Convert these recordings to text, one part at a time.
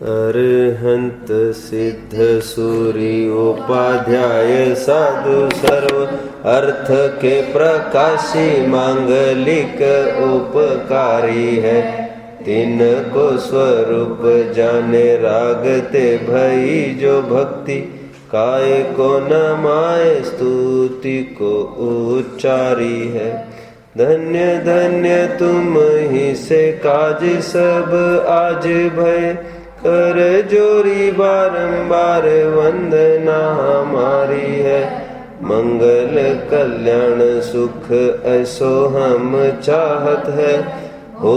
अरहंत सिद्ध सूरी उपाध्याय साधु सर्व अर्थ के प्रकाशी मांगलिक उपकारी है। तिनको स्वरूप जाने रागते भई जो भक्ति काय को न माय स्तुति को उच्चारी है। धन्य धन्य तुम ही से काज सब आज भय कर जोरी बारंबार वंदना हमारी है। मंगल कल्याण सुख ऐसो हम चाहत है। हो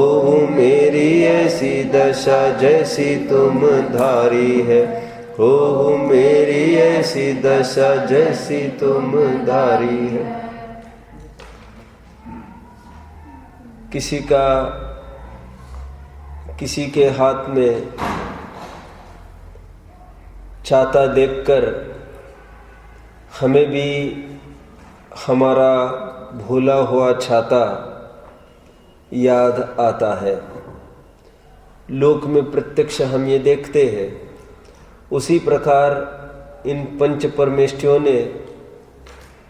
मेरी ऐसी दशा जैसी तुम धारी है। हो मेरी ऐसी दशा जैसी तुम धारी है। किसी के हाथ में छाता देखकर हमें भी हमारा भूला हुआ छाता याद आता है। लोक में प्रत्यक्ष हम ये देखते हैं। उसी प्रकार इन पंच परमेष्ठियों ने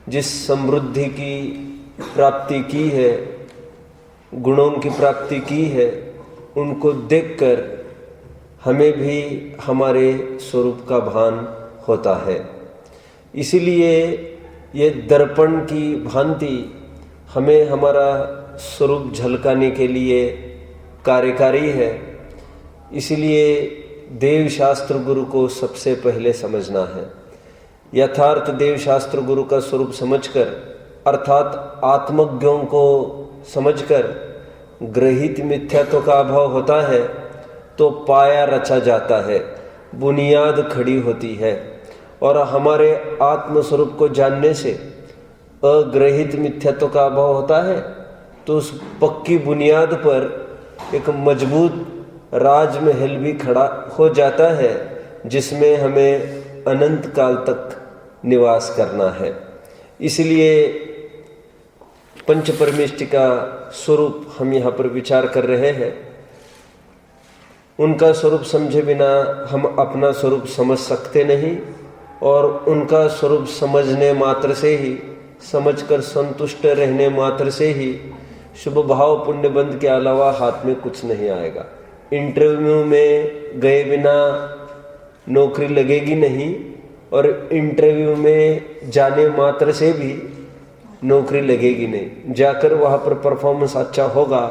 जिस समृद्धि की प्राप्ति की है, गुणों की प्राप्ति की है, उनको देखकर हमें भी हमारे स्वरूप का भान होता है। इसलिए ये दर्पण की भांति हमें हमारा स्वरूप झलकाने के लिए कार्यकारी है। इसलिए देव शास्त्र गुरु को सबसे पहले समझना है। यथार्थ देव शास्त्र गुरु का स्वरूप समझकर, अर्थात आत्मज्ञों को समझकर ग्रहित मिथ्यात्व का अभाव होता है तो पाया रचा जाता है, बुनियाद खड़ी होती है। और हमारे आत्मस्वरूप को जानने से अग्रहित मिथ्यात्व का अभाव होता है तो उस पक्की बुनियाद पर एक मजबूत राजमहल भी खड़ा हो जाता है, जिसमें हमें अनंत काल तक निवास करना है। इसलिए पंच परमेष्टि का स्वरूप हम यहाँ पर विचार कर रहे हैं। उनका स्वरूप समझे बिना हम अपना स्वरूप समझ सकते नहीं, और उनका स्वरूप समझने मात्र से ही, समझकर संतुष्ट रहने मात्र से ही शुभ भाव पुण्य बंध के अलावा हाथ में कुछ नहीं आएगा। इंटरव्यू में गए बिना नौकरी लगेगी नहीं, और इंटरव्यू में जाने मात्र से भी नौकरी लगेगी नहीं। जाकर वहाँ पर परफॉर्मेंस अच्छा होगा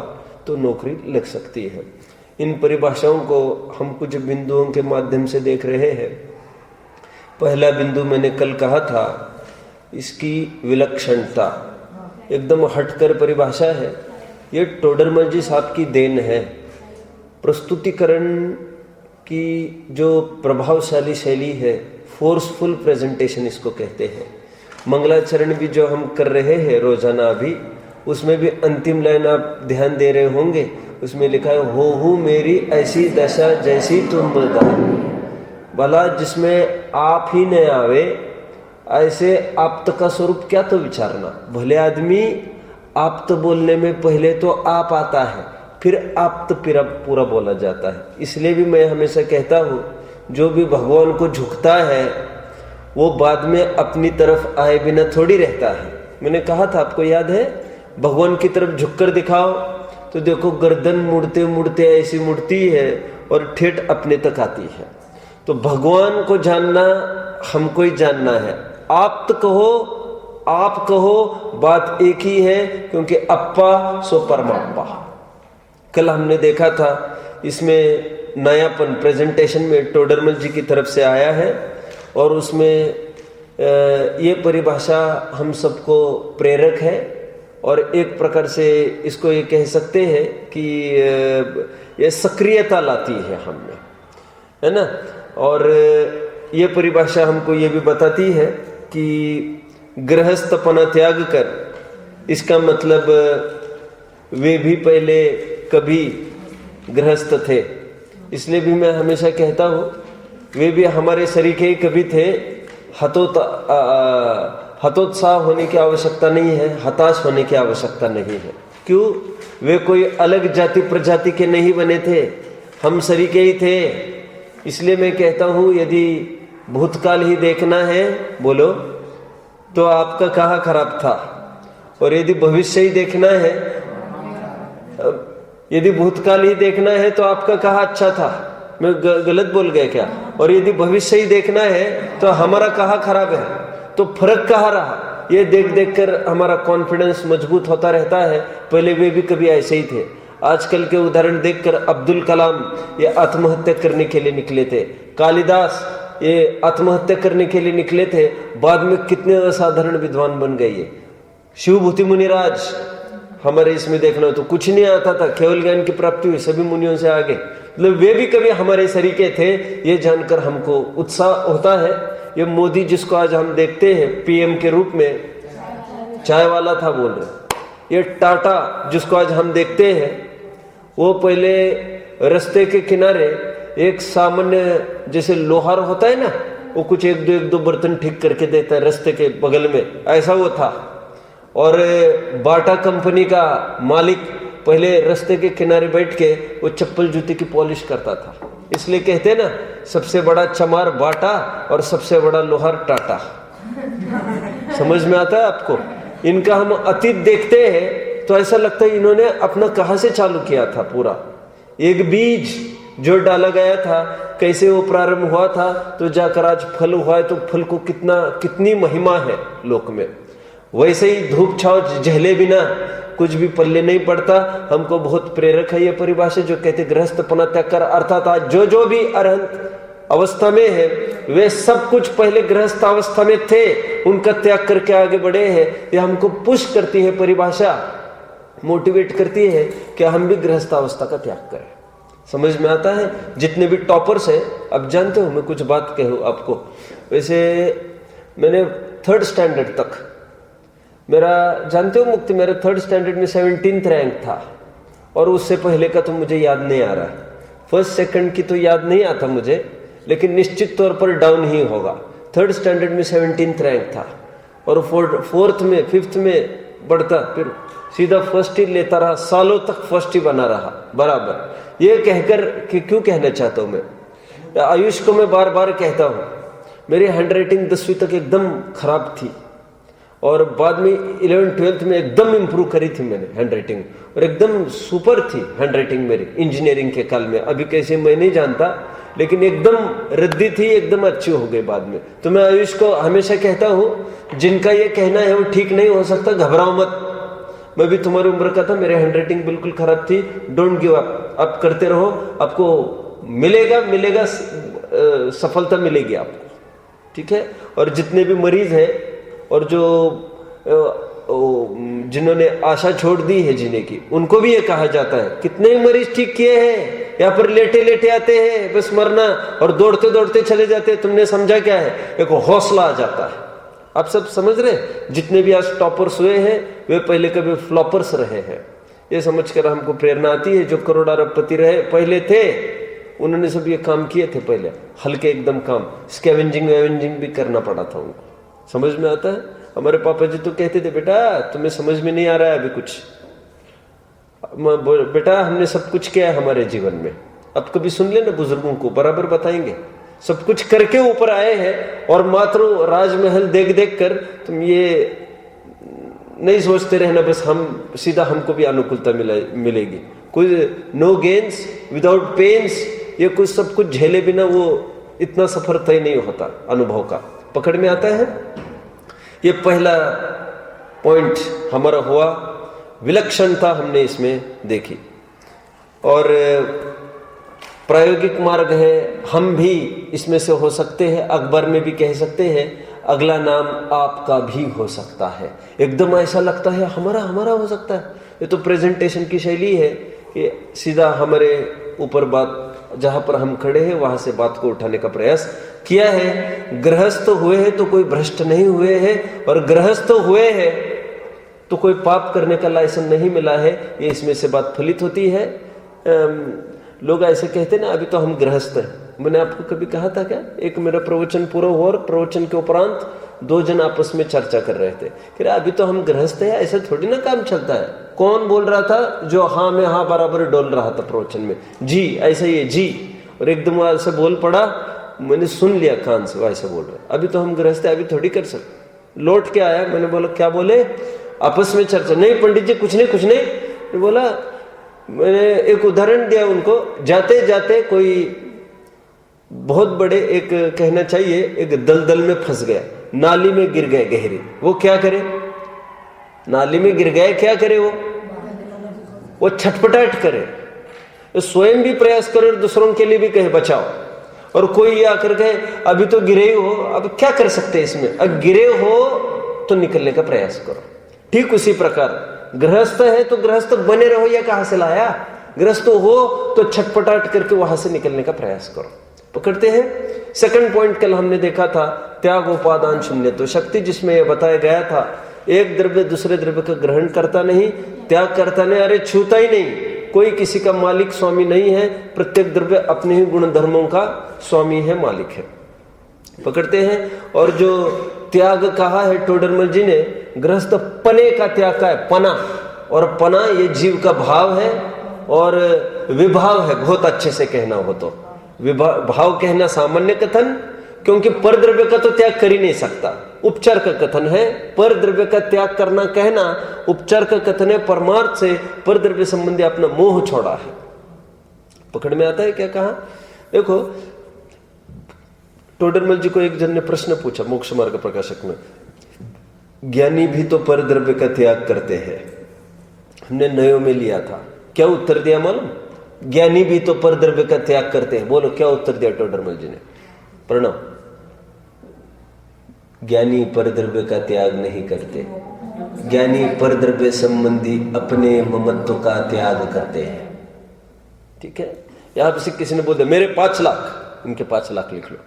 तो नौकरी लग सकती है। इन परिभाषाओं को हम कुछ बिंदुओं के माध्यम से देख रहे हैं। पहला बिंदु मैंने कल कहा था, इसकी विलक्षणता एकदम हटकर परिभाषा है। ये टोडरमल जी साहब की देन है। प्रस्तुतिकरण की जो प्रभावशाली शैली है, फोर्सफुल प्रेजेंटेशन इसको कहते हैं। मंगलाचरण भी जो हम कर रहे हैं रोजाना अभी, उसमें भी अंतिम लाइन आप ध्यान दे रहे होंगे, उसमें लिखा है हो मेरी ऐसी दशा जैसी तुम धारी। भला जिसमें आप ही न आवे ऐसे आप्त का स्वरूप क्या तो विचारना। भले आदमी आप्त बोलने में पहले तो आप आता है, फिर आप्त पूरा बोला जाता है। इसलिए भी मैं हमेशा कहता हूँ, जो भी भगवान को झुकता है वो बाद में अपनी तरफ आए बिना थोड़ी रहता है। मैंने कहा था, आपको याद है, भगवान की तरफ झुककर दिखाओ तो देखो गर्दन मुड़ते मुड़ते ऐसी मुड़ती है और ठेठ अपने तक आती है। तो भगवान को जानना हमको ही जानना है। आप तो कहो, आप कहो, बात एक ही है, क्योंकि अप्पा सो परमाप्पा। कल हमने देखा था, इसमें नयापन प्रेजेंटेशन में टोडरमल जी की तरफ से आया है, और उसमें ये परिभाषा हम सबको प्रेरक है। और एक प्रकार से इसको ये कह सकते हैं कि ये सक्रियता लाती है हमें, है ना। और ये परिभाषा हमको ये भी बताती है कि गृहस्थपना त्याग कर, इसका मतलब वे भी पहले कभी गृहस्थ थे। इसलिए भी मैं हमेशा कहता हूँ, वे भी हमारे सरीखे ही कभी थे। हतोत्साह होने की आवश्यकता नहीं है, हताश होने की आवश्यकता नहीं है। क्यों? वे कोई अलग जाति प्रजाति के नहीं बने थे, हम सरीके ही थे। इसलिए मैं कहता हूं, यदि भूतकाल ही देखना है, बोलो, तो आपका कहाँ खराब था, और यदि भविष्य ही देखना है, यदि भूतकाल ही देखना है तो आपका कहाँ अच्छा था। मैं गलत बोल गया क्या? और यदि भविष्य ही देखना है तो हमारा कहाँ खराब है, तो फर्क कहाँ रहा? ये देख देख कर हमारा कॉन्फिडेंस मजबूत होता रहता है। पहले वे भी कभी ऐसे ही थे। आजकल के उदाहरण देखकर अब्दुल कलाम ये आत्महत्या करने के लिए निकले थे, कालिदास ये आत्महत्या करने के लिए निकले थे, बाद में कितने असाधारण विद्वान बन गए। ये शिवभूति मुनिराज, हमारे इसमें देखना तो कुछ नहीं आता था, केवल ज्ञान की प्राप्ति हुई, सभी मुनियों से आगे। मतलब वे भी कभी हमारे सरीके थे, ये जानकर हमको उत्साह होता है। ये मोदी जिसको आज हम देखते हैं पीएम के रूप में, चाय वाला था बोल रहे। ये टाटा जिसको आज हम देखते हैं, वो पहले रास्ते के किनारे एक सामान्य जैसे लोहार होता है ना, वो कुछ एक दो बर्तन ठीक करके देता है रास्ते के बगल में, ऐसा वो था। और बाटा कंपनी का मालिक पहले रास्ते के किनारे बैठ के वो चप्पल जूते की पॉलिश करता था। इसलिए कहते हैं ना, सबसे बड़ा चमार बाटा और सबसे बड़ा लोहार टाटा। समझ में आता है आपको? इनका हम अतीत देखते हैं तो ऐसा लगता है इन्होंने अपना कहाँ से चालू किया था। पूरा एक बीज जो डाला गया था, कैसे वो प्रारंभ हुआ था, तो जाकर आज फल हुआ है। तो फल को कितनी महिमा है लोक में। वैसे ही धूप छाव झेले बिना कुछ भी पल्ले नहीं पड़ता। हमको बहुत प्रेरक है ये परिभाषा जो कहते गृहस्थपना त्याग कर, अर्थात आज जो भी अरहंत अवस्था में है, वे सब कुछ पहले गृहस्थ अवस्था में थे, उनका त्याग करके आगे बढ़े हैं। ये हमको पुश करती है परिभाषा, मोटिवेट करती है कि हम भी गृहस्थ अवस्था का त्याग करें। समझ में आता है? जितने भी टॉपर्स हैं, अब जानते हो मैं कुछ बात कहूँ आपको। वैसे मैंने 3rd स्टैंडर्ड तक मेरा, जानते हो मुक्ति, मेरा 3rd स्टैंडर्ड में 17th रैंक था। और उससे पहले का तो मुझे याद नहीं आ रहा, 1st 2nd की तो याद नहीं आता मुझे, लेकिन निश्चित तौर पर डाउन ही होगा। 3rd स्टैंडर्ड में 17th रैंक था, और 4th में 5th में बढ़ता, फिर सीधा फर्स्ट ही लेता रहा, सालों तक फर्स्ट ही बना रहा बराबर। ये कहकर कि क्यों कहना चाहता हूँ मैं, आयुष को मैं बार बार कहता हूँ, मेरी हैंडराइटिंग 10वीं तक एकदम खराब थी, और बाद में 11th 12th में एकदम इम्प्रूव करी थी मैंने हैंडराइटिंग, और एकदम सुपर थी हैंडराइटिंग मेरी इंजीनियरिंग के काल में। अभी कैसे मैं नहीं जानता, लेकिन एकदम रद्दी थी, एकदम अच्छी हो गई बाद में। तो मैं आयुष को हमेशा कहता हूँ, जिनका ये कहना है वो ठीक नहीं हो सकता, घबराओ मत। मैं भी तुम्हारी उम्र का था, मेरी हैंडराइटिंग बिल्कुल खराब थी। डोंट गिव अप, आप करते रहो, आपको मिलेगा सफलता मिलेगी आपको, ठीक है। और जितने भी मरीज हैं और जो जिन्होंने आशा छोड़ दी है जीने की, उनको भी ये कहा जाता है, कितने मरीज ठीक किए हैं, यहाँ पर लेटे लेटे आते हैं बस मरना, और दौड़ते दौड़ते चले जाते हैं। तुमने समझा क्या है? एक हौसला आ जाता है। आप सब समझ रहे? जितने भी आज टॉपर्स हुए हैं वे पहले कभी फ्लॉपर्स रहे हैं, ये समझकर हमको प्रेरणा आती है। जो करोड़ अरबपति रहे पहले थे, उन्होंने सब ये काम किए थे पहले, हल्के एकदम काम, स्कैवेंजिंग वेवेंजिंग भी करना पड़ा था उनको। समझ में आता है? हमारे पापा जी तो कहते थे, बेटा तुम्हें समझ में नहीं आ रहा है अभी कुछ, बेटा हमने सब कुछ किया है हमारे जीवन में। अब कभी सुन लेना बुजुर्गों को, बराबर बताएंगे, सब कुछ करके ऊपर आए हैं। और मात्र राजमहल देख देख कर तुम ये नहीं सोचते रहना बस हम सीधा हमको भी अनुकूलता मिलेगी। कुछ नो गेन्स विदाउट पेन्स, ये कुछ सब कुछ झेले बिना वो इतना सफर तय नहीं होता। अनुभव का पकड़ में आता है। ये पहला पॉइंट हमारा हुआ, विलक्षणता हमने इसमें देखी। और प्रायोगिक मार्ग है, हम भी इसमें से हो सकते हैं। अकबर में भी कह सकते हैं, अगला नाम आपका भी हो सकता है। एकदम ऐसा लगता है हमारा हो सकता है। ये तो प्रेजेंटेशन की शैली है कि सीधा हमारे ऊपर बात, जहां पर हम खड़े हैं वहां से बात को उठाने का प्रयास किया है। गृहस्थ हुए हैं तो कोई भ्रष्ट नहीं हुए हैं, और गृहस्थ हुए हैं तो कोई पाप करने का लाइसेंस नहीं मिला है। ये इसमें से बात फलित होती है। लोग ऐसे कहते ना, अभी तो हम गृहस्थ हैं। मैंने आपको कभी कहा था क्या? एक मेरा प्रवचन पूरा हुआ और प्रवचन के उपरांत 2 जन आपस में चर्चा कर रहे थे कि अभी तो हम गृहस्थ हैं, ऐसा थोड़ी ना काम चलता है। कौन बोल रहा था? जो हाँ में हाँ बराबर डोल रहा था प्रवचन में, जी ऐसा ही है जी। और एकदम वहां से बोल पड़ा, मैंने सुन लिया कान से, वैसे बोल रहे अभी तो हम गृहस्थ है, अभी थोड़ी कर सकते। लौट के आया, मैंने बोला क्या बोले? आपस में चर्चा, नहीं पंडित जी कुछ नहीं। बोला, मैंने एक उदाहरण दिया उनको, जाते जाते कोई बहुत बड़े, एक कहना चाहिए एक दलदल में फंस गया, नाली में गिर गए गहरी, वो क्या करे? नाली में गिर गए, क्या करे? वो छटपटाहट करे, स्वयं भी प्रयास करे और दूसरों के लिए भी कहे बचाओ। और कोई आकर कहे अभी तो गिरे हो, अब क्या कर सकते हैं इसमें? अब गिरे हो तो निकलने का प्रयास करो। ठीक उसी प्रकार गृहस्थ है तो गृहस्थ बने रहो, या कहां से लाया? गृहस्थ हो तो छटपटाहट करके वहां से निकलने का प्रयास करो। पकड़ते हैं सेकंड पॉइंट, कल हमने देखा था त्याग उपादान शून्य तो शक्ति, जिसमें यह बताया गया था एक द्रव्य दूसरे द्रव्य का ग्रहण करता नहीं, त्याग करता नहीं, अरे छूता ही नहीं। कोई किसी का मालिक स्वामी नहीं है, प्रत्येक द्रव्य अपने ही गुण धर्मों का स्वामी है, मालिक है। पकड़ते हैं। और जो त्याग कहा है टोडरमल जी ने, गृहस्थ पने का त्याग का है, पना। और पना ये जीव का भाव है और विभाव है, बहुत अच्छे से कहना हो तो। भाव कहना सामान्य कथन, क्योंकि पर द्रव्य का तो त्याग कर ही नहीं सकता, उपचार का कथन है। पर द्रव्य का त्याग करना कहना उपचार का कथन है, परमार्थ से पर द्रव्य संबंधी अपना मोह छोड़ा है। पकड़ में आता है क्या कहा? देखो, टोडरमल जी को एक जन ने प्रश्न पूछा मोक्ष मार्ग प्रकाशक में, ज्ञानी भी तो पर द्रव्य का त्याग करते हैं, हमने नयो में लिया था, क्या उत्तर दिया मालूम? ज्ञानी भी तो पर द्रव्य का त्याग करते हैं। बोलो क्या उत्तर दिया टोडरमल जी ने? प्रणव, ज्ञानी पर द्रव्य का त्याग नहीं करते, ज्ञानी पर द्रव्य संबंधी अपने ममत्व का त्याग करते हैं। ठीक है, यहां पर किसी ने बोल दिया मेरे 5 लाख, इनके 5 लाख लिख लो।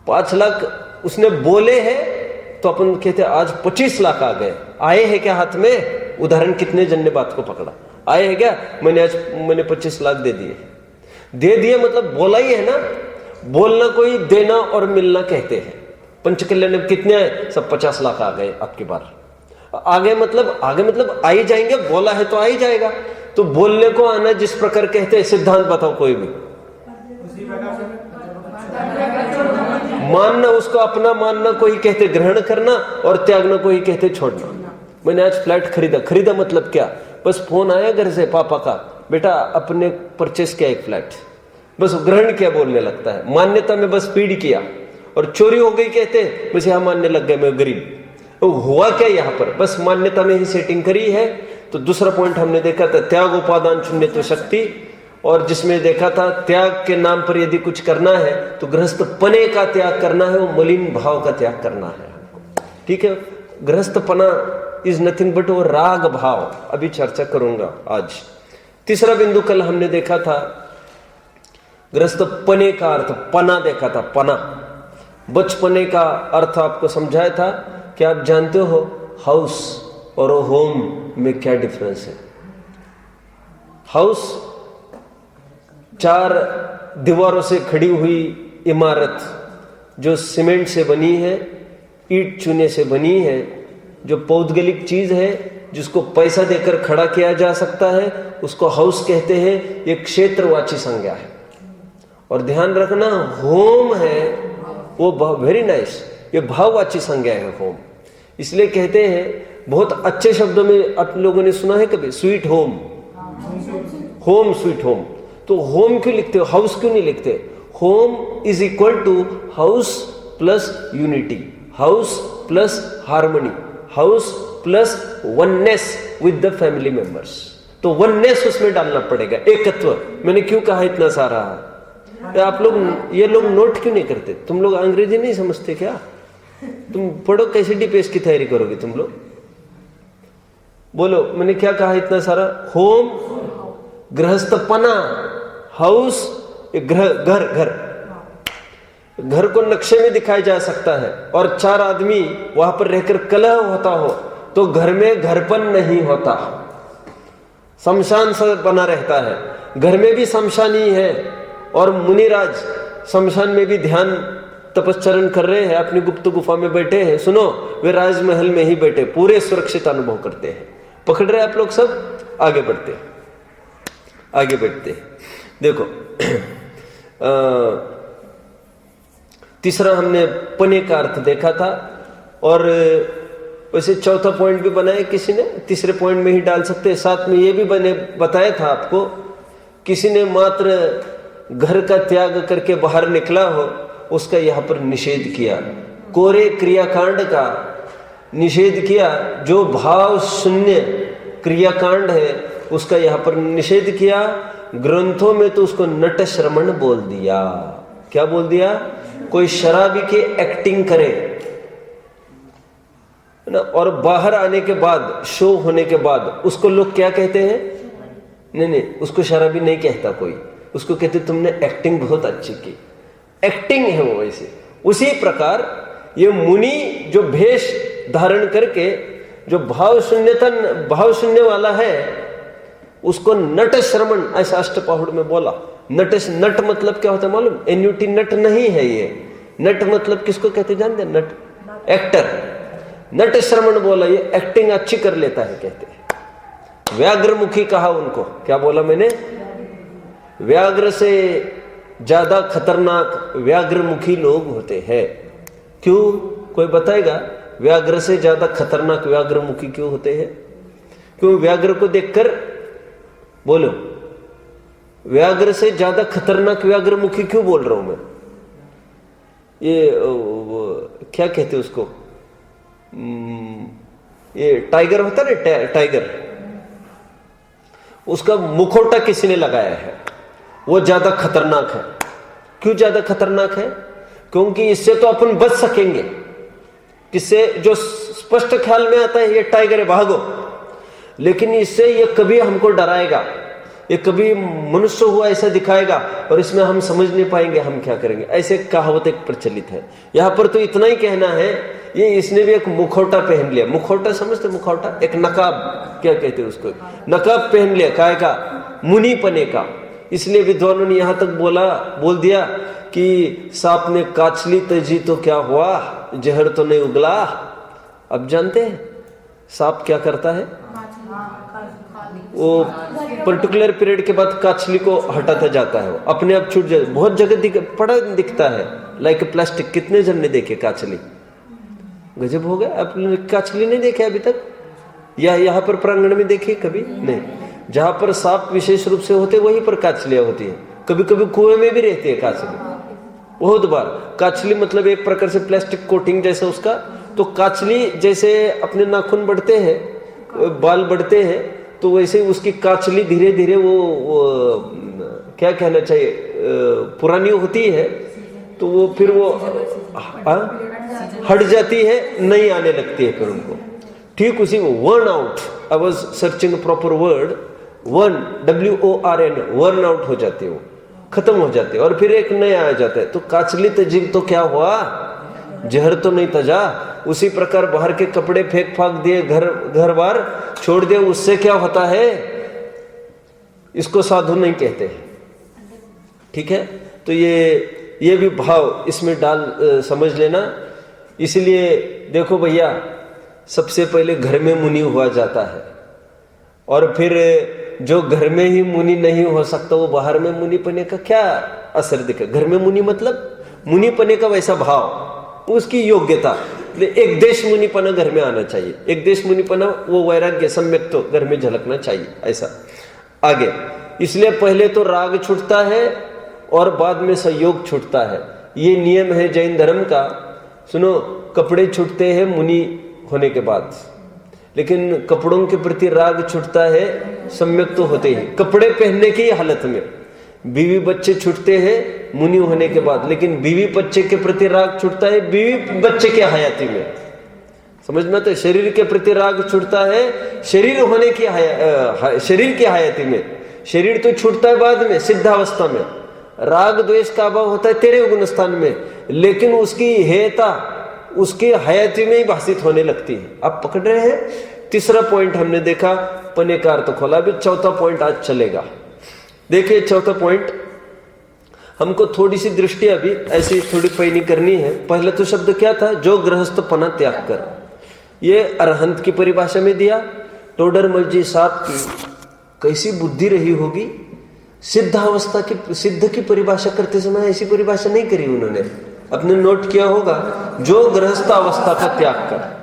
5 लाख उसने बोले हैं तो अपन कहते आज 25 लाख आ गए। आए हैं क्या हाथ में? उदाहरण कितने जन ने बात को पकड़ा? आए हैं क्या? मैंने 25 लाख दे दिए मतलब बोला ही है ना। बोलना कोई देना और मिलना कहते हैं। पंचकल्याण में कितने आए? सब 50 लाख आ गए आपकी बार। आगे मतलब आ ही जाएंगे, बोला है तो आ ही जाएगा। तो बोलने को आना जिस प्रकार कहते हैं, सिद्धांत बताओ कोई भी। मानना उसको अपना मानना कोई कहते ग्रहण करना, और त्यागना कोई कहते छोड़ना। मैंने आज फ्लैट खरीदा मतलब क्या? बस फोन आया घर से पापा का, बेटा अपने परचेस किया एक फ्लैट, बस ग्रहण किया बोलने लगता है। मान्यता में बस फीड किया और चोरी हो गई कहते बस यहां मानने लग गए मैं गरीब। तो हुआ क्या यहां पर? बस मान्यता में ही सेटिंग करी है। तो दूसरा पॉइंट हमने देखा था त्याग उपादान शून्य तो शक्ति, और जिसमें देखा था त्याग के नाम पर यदि कुछ करना है तो गृहस्थ पने का त्याग करना है, वो मलिन भाव का त्याग करना है। ठीक है, गृहस्थ पना इज नथिंग बट वो राग भाव। अभी चर्चा करूंगा आज। तीसरा बिंदु कल हमने देखा था गृहस्थ पने का अर्थ, पना देखा था, पना। बचपने का अर्थ आपको समझाया था कि आप जानते हो हाउस और होम में क्या डिफरेंस है। हाउस 4 दीवारों से खड़ी हुई इमारत जो सीमेंट से बनी है, ईंट चूने से बनी है, जो पौद्गलिक चीज है, जिसको पैसा देकर खड़ा किया जा सकता है, उसको हाउस कहते हैं। ये क्षेत्रवाची संज्ञा है। और ध्यान रखना होम है वो वेरी नाइस, ये भाववाची संज्ञा है होम। इसलिए कहते हैं बहुत अच्छे शब्दों में आप लोगों ने सुना है कभी, sweet home, home sweet home. तो होम क्यों लिखते हो, हाउस क्यों नहीं लिखते? Home is equal to house plus unity, house plus harmony, house plus oneness with the family members. तो वननेस उसमें डालना पड़ेगा, एकत्व। मैंने क्यों कहा इतना सारा? तो आप लोग ये लोग नोट क्यों नहीं करते? तुम लोग अंग्रेजी नहीं समझते क्या? तुम पढ़ो, कैसे डीपीएस की तैयारी करोगे तुम लोग? बोलो मैंने क्या कहा इतना सारा? होम, गृहस्थपना, हाउस, घर को नक्शे में दिखाया जा सकता है। और 4 आदमी वहां पर रहकर कलह होता हो तो घर में घरपन नहीं होता, शमशान सा बना रहता है। घर में भी शमशान ही है, और मुनिराज शमशान में भी ध्यान तपस्चरण कर रहे हैं, अपनी गुप्त गुफा में बैठे हैं। सुनो, वे राजमहल में ही बैठे पूरे सुरक्षित अनुभव करते हैं। पकड़ रहे आप लोग सब? आगे बढ़ते हैं। देखो तीसरा हमने पने का अर्थ देखा था, और वैसे चौथा पॉइंट भी बनाया किसी ने, तीसरे पॉइंट में ही डाल सकते हैं। साथ में ये भी बताया था आपको, किसी ने मात्र घर का त्याग करके बाहर निकला हो, उसका यहाँ पर निषेध किया। कोरे क्रियाकांड का निषेध किया, जो भाव शून्य क्रियाकांड है उसका यहाँ पर निषेध किया। ग्रंथों में तो उसको नट श्रमण बोल दिया। क्या बोल दिया? कोई शराबी की एक्टिंग करे ना, और बाहर आने के बाद, शो होने के बाद उसको लोग क्या कहते हैं? नहीं, उसको शराबी नहीं कहता कोई, उसको कहते तुमने एक्टिंग बहुत अच्छी की। एक्टिंग है वो। वैसे उसी प्रकार ये मुनि जो भेष धारण करके जो भाव शून्य वाला है, उसको नट श्रमण ऐसा अष्टपाहुड़ में बोला। नट मतलब क्या होता है मालूम? एन्यूटी नट नहीं है ये। नट मतलब किसको कहते जानते? नट, एक्टर। नट श्रमण बोला, ये एक्टिंग अच्छी कर लेता है कहते हैं। व्याघ्रमुखी कहा उनको। क्या बोला मैंने? व्याघ्र से ज्यादा खतरनाक व्याघ्रमुखी लोग होते हैं। क्यों? कोई बताएगा? व्याघ्र से ज्यादा खतरनाक व्याघ्रमुखी क्यों होते हैं? क्यों? व्याघ्र को देखकर बोलो, व्याघ्र से ज्यादा खतरनाक व्याघ्रमुखी क्यों बोल रहा हूं मैं? ये क्या कहते हैं उसको? ये टाइगर होता है ना, टाइगर, उसका मुखौटा किसी ने लगाया है, वो ज्यादा खतरनाक है। क्यों ज्यादा खतरनाक है? क्योंकि इससे तो अपन बच सकेंगे। किससे? जो स्पष्ट ख्याल में आता है ये टाइगर है, भागो। लेकिन इससे ये कभी हमको डराएगा, ये कभी मनुष्य हुआ ऐसा दिखाएगा, और इसमें हम समझ नहीं पाएंगे हम क्या करेंगे। ऐसे कहावत एक प्रचलित है। यहां पर तो इतना ही कहना है, ये इसने भी एक मुखौटा पहन लिया। मुखौटा समझते? मुखौटा एक नकाब, क्या कहते हैं उसको? नकाब पहन लिया, काय का? मुनि पने का। इसलिए विद्वानों ने यहां तक बोल दिया कि सांप ने काचली तजी तो क्या हुआ, जहर तो नहीं उगला। अब जानते हैं सांप क्या करता है? वो पर्टिकुलर पीरियड के बाद काचली को हटाता जाता है, वो अपने आप छूट जाता है। बहुत जगह पड़ा दिखता है, लाइक प्लास्टिक। कितने जन ने देखे काचली? गजब हो गया। आपने काचली नहीं देखे अभी तक? या यहाँ पर प्रांगण में देखी कभी? नहीं। जहां पर सांप विशेष रूप से होते वहीं पर काचलियां होती है। कभी कभी कुएं में भी रहती है काचली, बहुत बार। काचली मतलब एक प्रकार से प्लास्टिक कोटिंग जैसा उसका। तो काचली जैसे अपने नाखून बढ़ते हैं, बाल बढ़ते हैं, तो वैसे उसकी काचली धीरे धीरे वो क्या कहना चाहिए, पुरानी होती है, तो वो फिर वो हट जाती है, नई आने लगती है फिर उनको। ठीक उसी को worn out, I was searching proper word, worn, WORN, worn out हो जाती है, वो खत्म हो जाती है, और फिर एक नया आ जाता है। तो काचली तजीब तो क्या हुआ, जहर तो नहीं तजा। उसी प्रकार बाहर के कपड़े फेंक फाक दिए, घर बार छोड़ दिए, उससे क्या होता है? इसको साधु नहीं कहते। ठीक है, तो ये भी भाव इसमें डाल समझ लेना। इसलिए देखो भैया, सबसे पहले घर में मुनि हुआ जाता है, और फिर जो घर में ही मुनि नहीं हो सकता वो बाहर में मुनि पने का क्या असर दिखे। घर में मुनि मतलब मुनि पने का वैसा भाव, उसकी योग्यता। एक देश मुनिपना घर में आना चाहिए, एक देश मुनिपना, वो वैराग्य सम्यक तो घर में झलकना चाहिए, ऐसा। आगे, इसलिए पहले तो राग छूटता है और बाद में संयोग छूटता है। ये नियम है जैन धर्म का। सुनो, कपड़े छूटते हैं मुनि होने के बाद, लेकिन कपड़ों के प्रति राग छूटता है सम्यक तो होते ही कपड़े पहनने की हालत में। बीवी बच्चे छूटते हैं मुनि होने के बाद, लेकिन बीवी बच्चे के प्रति राग छूटता है बीवी बच्चे के हयाती में। समझ में? तो शरीर के प्रति राग छूटता है शरीर होने की शरीर की हयाती में। शरीर तो छूटता है बाद में, सिद्धावस्था में। राग द्वेष का अभाव होता है तेरे गुण स्थान में, लेकिन उसकी हेयता उसके हयाती में ही भाषित होने लगती है। आप पकड़ रहे हैं? तीसरा पॉइंट हमने देखा, पने का अर्थ खोला। अभी चौथा पॉइंट आज चलेगा। देखिए चौथा पॉइंट, हमको थोड़ी सी दृष्टि अभी ऐसी थोड़ी पैनी करनी है। पहला तो शब्द क्या था? जो गृहस्थ पना त्याग कर। ये अरहंत की परिभाषा में दिया। टोडरमल जी साहब की कैसी बुद्धि रही होगी, सिद्धावस्था की, सिद्ध की परिभाषा करते समय ऐसी परिभाषा नहीं करी उन्होंने। अपने नोट किया होगा, जो गृहस्थावस्था का त्याग कर।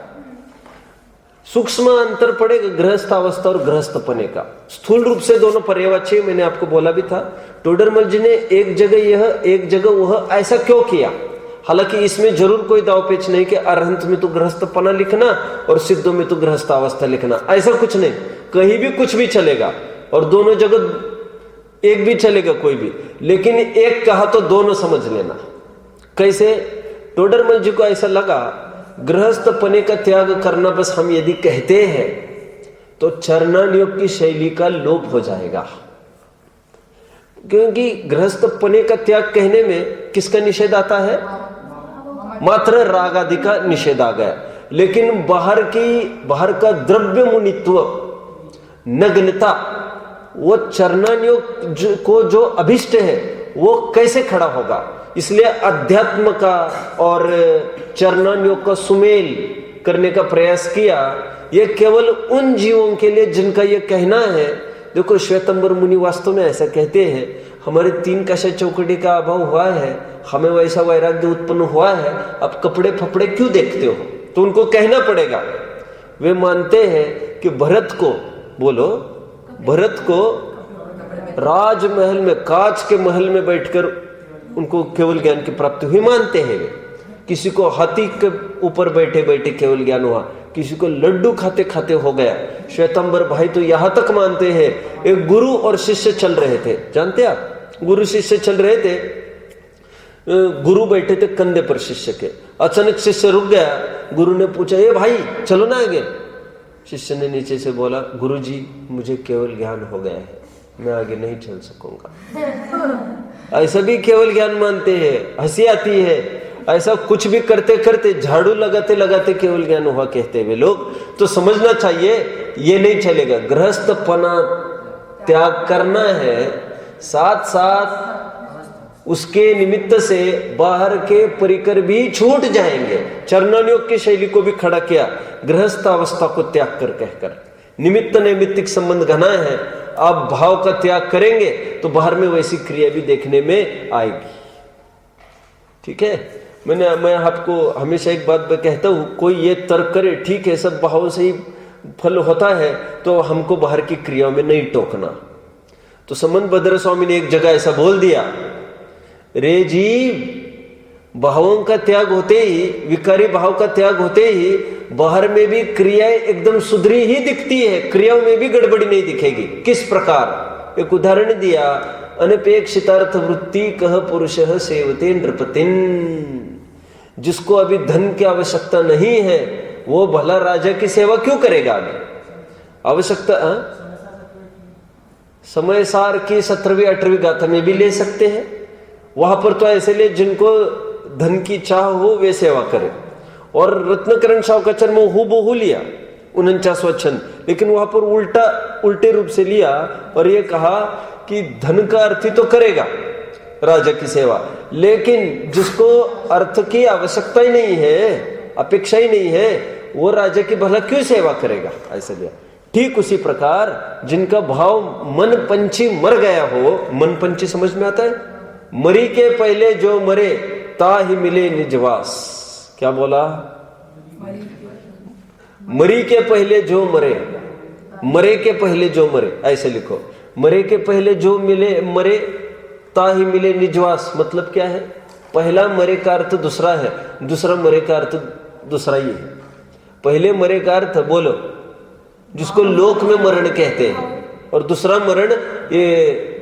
सूक्ष्म अंतर पड़ेगा गृहस्थावस्था और गृहस्थपने का। स्थूल रूप से दोनों पर्यायवाची, मैंने आपको बोला भी था। टोडरमल जी ने एक जगह यह, एक जगह वह, ऐसा क्यों किया? हालांकि इसमें जरूर कोई दावपेच नहीं कि अरहंत में तो गृहस्थपना लिखना और सिद्धों में तो गृहस्थावस्था लिखना, ऐसा कुछ नहीं। कहीं भी कुछ भी चलेगा और दोनों जगह एक भी चलेगा कोई भी, लेकिन एक कहा तो दोनों समझ लेना। कैसे? टोडरमल जी को ऐसा लगा गृहस्थपने का त्याग करना बस हम यदि कहते हैं तो चरणानुयोग की शैली का लोप हो जाएगा, क्योंकि गृहस्थपने का त्याग कहने में किसका निषेध आता है? मात्र राग आदि का निषेध आ गया। लेकिन बाहर का द्रव्य मुनित्व, नग्नता, वो चरणानुयोग को जो अभिष्ट है वो कैसे खड़ा होगा? इसलिए अध्यात्म का और चरणानुयोग का सुमेल करने का प्रयास किया। ये केवल उन जीवों के लिए जिनका ये कहना है। देखो, श्वेतंबर मुनि वास्तव में ऐसा कहते हैं, हमारे 3 कषाय चौकड़ी का अभाव हुआ है, हमें वैसा वैराग्य उत्पन्न हुआ है, अब कपड़े फपड़े क्यों देखते हो? तो उनको कहना पड़ेगा। वे मानते हैं कि भरत को राजमहल में, कांच के महल में बैठकर उनको केवल ज्ञान की प्राप्ति हुई मानते हैं वे। किसी को हाथी के ऊपर बैठे बैठे केवल ज्ञान हुआ, किसी को लड्डू खाते खाते हो गया। श्वेतंबर भाई तो यहां तक मानते हैं, एक गुरु और शिष्य चल रहे थे, जानते आप? गुरु शिष्य चल रहे थे, गुरु बैठे थे कंधे पर शिष्य के। अचानक शिष्य रुक गया। गुरु ने पूछा, ए भाई चलो ना आगे। शिष्य ने नीचे से बोला, गुरु जी मुझे केवल ज्ञान हो गया है, मैं आगे नहीं चल सकूंगा। ऐसा भी केवल ज्ञान मानते हैं। हंसी आती है, ऐसा कुछ भी करते करते, झाड़ू लगाते लगाते केवल ज्ञान हुआ कहते हुए लोग। तो समझना चाहिए ये नहीं चलेगा। गृहस्थपना त्याग करना है, साथ साथ उसके निमित्त से बाहर के परिकर भी छूट जाएंगे। चरणानुयोग की शैली को भी खड़ा किया, गृहस्थ अवस्था को त्याग कर कहकर। निमित्त नैमित्तिक संबंध घना है। आप भाव का त्याग करेंगे तो बाहर में वैसी क्रिया भी देखने में आएगी। ठीक है? मैं आपको हमेशा एक बात कहता हूं, कोई ये तर्क करे ठीक है सब भावों से ही फल होता है तो हमको बाहर की क्रियाओं में नहीं टोकना। तो समन भद्र स्वामी ने एक जगह ऐसा बोल दिया, रे जी भावों का त्याग होते ही, विकारी भाव का त्याग होते ही बाहर में भी क्रियाएं एकदम सुधरी ही दिखती है, क्रियाओं में भी गड़बड़ी नहीं दिखेगी। किस प्रकार? एक उदाहरण दिया, अनपेक्षितार्थ वृत्ति कह पुरुषः सेवते नृपतिन। जिसको अभी धन की आवश्यकता नहीं है वो भला राजा की सेवा क्यों करेगा? अभी आवश्यकता समय सार की 17वीं 18वीं गाथा में भी ले सकते हैं। वहां पर तो ऐसे ले जिनको धन की चाह हो वे सेवा करें। और रत्नकरण शावकाचर में हूबहू लिया 49वां छंद, लेकिन वहां पर उल्टे रूप से लिया और ये कहा कि धन का अर्थ ही तो करेगा राजा की सेवा, लेकिन जिसको अर्थ की आवश्यकता ही नहीं है, अपेक्षा ही नहीं है, वो राजा की भला क्यों सेवा करेगा? ऐसा लिया। ठीक उसी प्रकार जिनका भाव मन पंछी मर गया हो, मन पंछी समझ में आता है? मरी के पहले जो मरे ता ही मिले निजवास। क्या बोला? मरी के पहले जो मरे, मरे के पहले जो मरे, ऐसे लिखो। मरे के पहले जो मिले मरे ता ही मिले निजवास। मतलब क्या है? पहला मरे का अर्थ दूसरा है, दूसरा मरे का अर्थ दूसरा ही है। पहले मरे का अर्थ बोलो जिसको लोक में मरण कहते हैं, और दूसरा मरण ये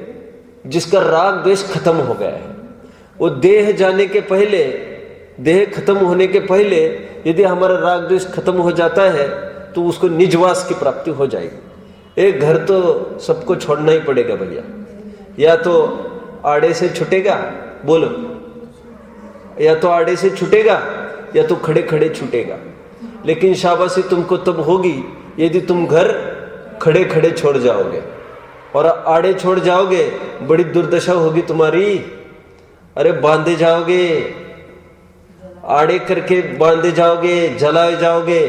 जिसका राग द्वेष खत्म हो गया है। वो देह जाने के पहले, देह खत्म होने के पहले यदि हमारा राग द्वेष खत्म हो जाता है तो उसको निजवास की प्राप्ति हो जाएगी। एक घर तो सबको छोड़ना ही पड़ेगा भैया, या तो आड़े से छूटेगा, बोलो, या तो आड़े से छूटेगा या तो खड़े खड़े छूटेगा। लेकिन शाबाशी तुमको तब होगी यदि तुम घर खड़े खड़े छोड़ जाओगे, और आड़े छोड़ जाओगे बड़ी दुर्दशा होगी तुम्हारी। अरे बांधे जाओगे, आड़े करके बांधे जाओगे, जलाए जाओगे,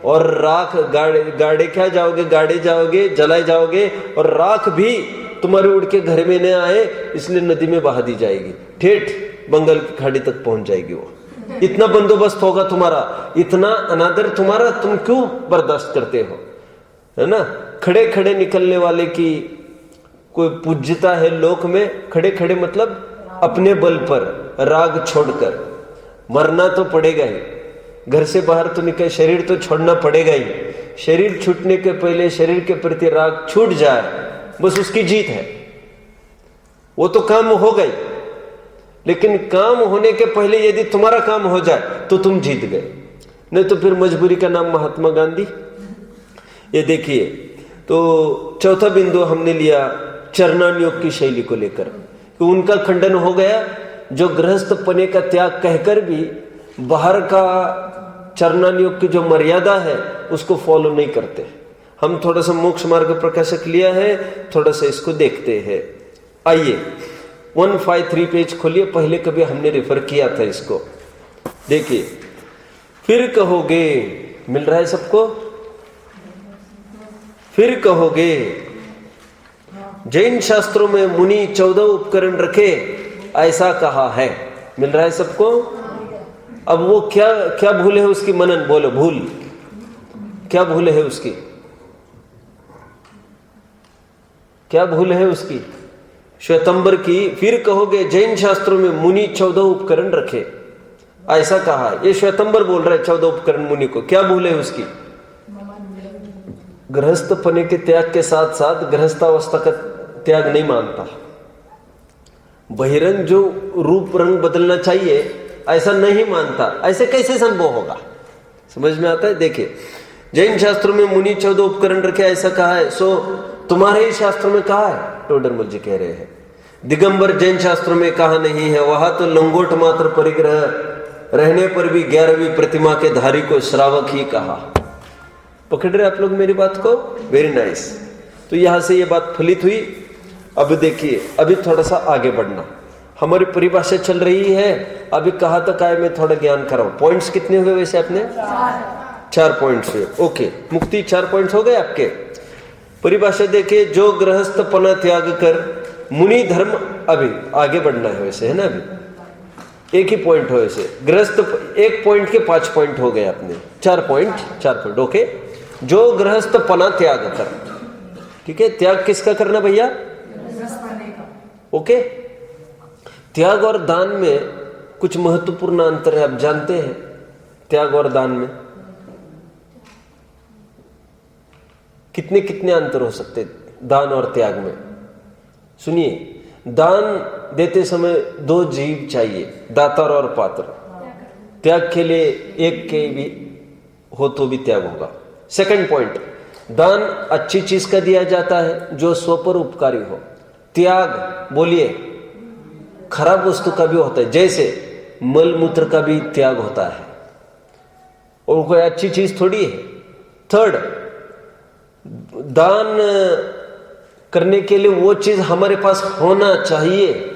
और राख गाड़े क्या जाओगे, गाड़े जाओगे, जलाए जाओगे, और राख भी तुम्हारे उड़ के घर में न आए, इसलिए नदी में बहा दी जाएगी, ठेठ बंगाल की खाड़ी तक पहुंच जाएगी वो। इतना बंदोबस्त होगा तुम्हारा, इतना अनादर तुम्हारा, तुम क्यों बर्दाश्त करते हो, है ना। खड़े खड़े निकलने वाले की कोई पूज्यता है लोक में। खड़े खड़े मतलब अपने बल पर, राग छोड़कर। मरना तो पड़ेगा ही, घर से बाहर तो निकल, शरीर तो छोड़ना पड़ेगा ही। शरीर छूटने के पहले शरीर के प्रति राग छूट जाए, बस उसकी जीत है। वो तो काम हो गई, लेकिन काम होने के पहले यदि तुम्हारा काम हो जाए तो तुम जीत गए, नहीं तो फिर मजबूरी का नाम महात्मा गांधी। ये देखिए, तो चौथा बिंदु हमने लिया चरणान योग की शैली को लेकर, कि उनका खंडन हो गया जो गृहस्थ पने का त्याग कहकर भी बाहर का चरणान योग की जो मर्यादा है उसको फॉलो नहीं करते। हम थोड़ा सा मोक्ष मार्ग प्रकाशक लिया है, थोड़ा सा इसको देखते हैं। आइए 153 पेज खोलिए, पहले कभी हमने रेफर किया था इसको, देखिए। फिर कहोगे, मिल रहा है सबको? फिर कहोगे जैन शास्त्रों में मुनि 14 उपकरण रखे, ऐसा कहा है। मिल रहा है सबको? अब वो क्या क्या भूल है उसकी, मनन बोलो, भूल क्या भूल है उसकी, क्या भूल है उसकी? श्वेतंबर की, फिर कहोगे जैन शास्त्रों में मुनि 14 उपकरण रखे, ऐसा कहा। ये श्वेतंबर बोल रहा है 14 उपकरण मुनि को, क्या भूल है उसकी? गृहस्थ पने के त्याग के साथ साथ गृहस्थावस्था का त्याग नहीं मानता। बहिरंग जो रूप रंग बदलना चाहिए ऐसा नहीं मानता, ऐसे कैसे संभव होगा? समझ में आता है? देखिए, जैन शास्त्रों में मुनि 14 उपकरण रखे, ऐसा कहा है, सो तुम्हारे ही शास्त्रों में कहा है? टोडरमल जी कह रहे हैं दिगंबर जैन शास्त्रों में कहा नहीं है, वहां तो लंगोट मात्र परिग्रह रहने पर भी 11वीं प्रतिमा के धारी को श्रावक ही कहा। पकड़ रहे आप लोग मेरी बात को? Very nice. तो यहां से ये बात फलित हुई। अब देखिए, अभी थोड़ा सा आगे बढ़ना, हमारी परिभाषा चल रही है। अभी कहाँ तक आए मैं थोड़ा ज्ञान कराऊं। पॉइंट्स कितने हुए वैसे आपने? 4 पॉइंट्स हुए। ओके, मुक्ति 4 पॉइंट्स हो गए आपके। परिभाषा देखिए, जो गृहस्थपना त्याग कर मुनि धर्म, अभी आगे बढ़ना है वैसे, है ना। अभी एक ही पॉइंट हो वैसे, गृहस्थ 1 पॉइंट के 5 पॉइंट हो गए अपने, 4 पॉइंट। ओके, जो गृहस्थपना त्याग कर, ठीक है। त्याग किसका करना भैया? ओके। त्याग और दान में कुछ महत्वपूर्ण अंतर है, आप जानते हैं? त्याग और दान में कितने कितने अंतर हो सकते दान और त्याग में? सुनिए, दान देते समय 2 जीव चाहिए, दातार और पात्र। त्याग के लिए एक के भी हो तो भी त्याग होगा। सेकंड पॉइंट, दान अच्छी चीज का दिया जाता है जो स्व पर उपकारी हो। त्याग बोलिए खराब वस्तु का भी होता है, जैसे मल मूत्र का भी त्याग होता है, और कोई अच्छी चीज थोड़ी है। थर्ड, दान करने के लिए वो चीज हमारे पास होना चाहिए।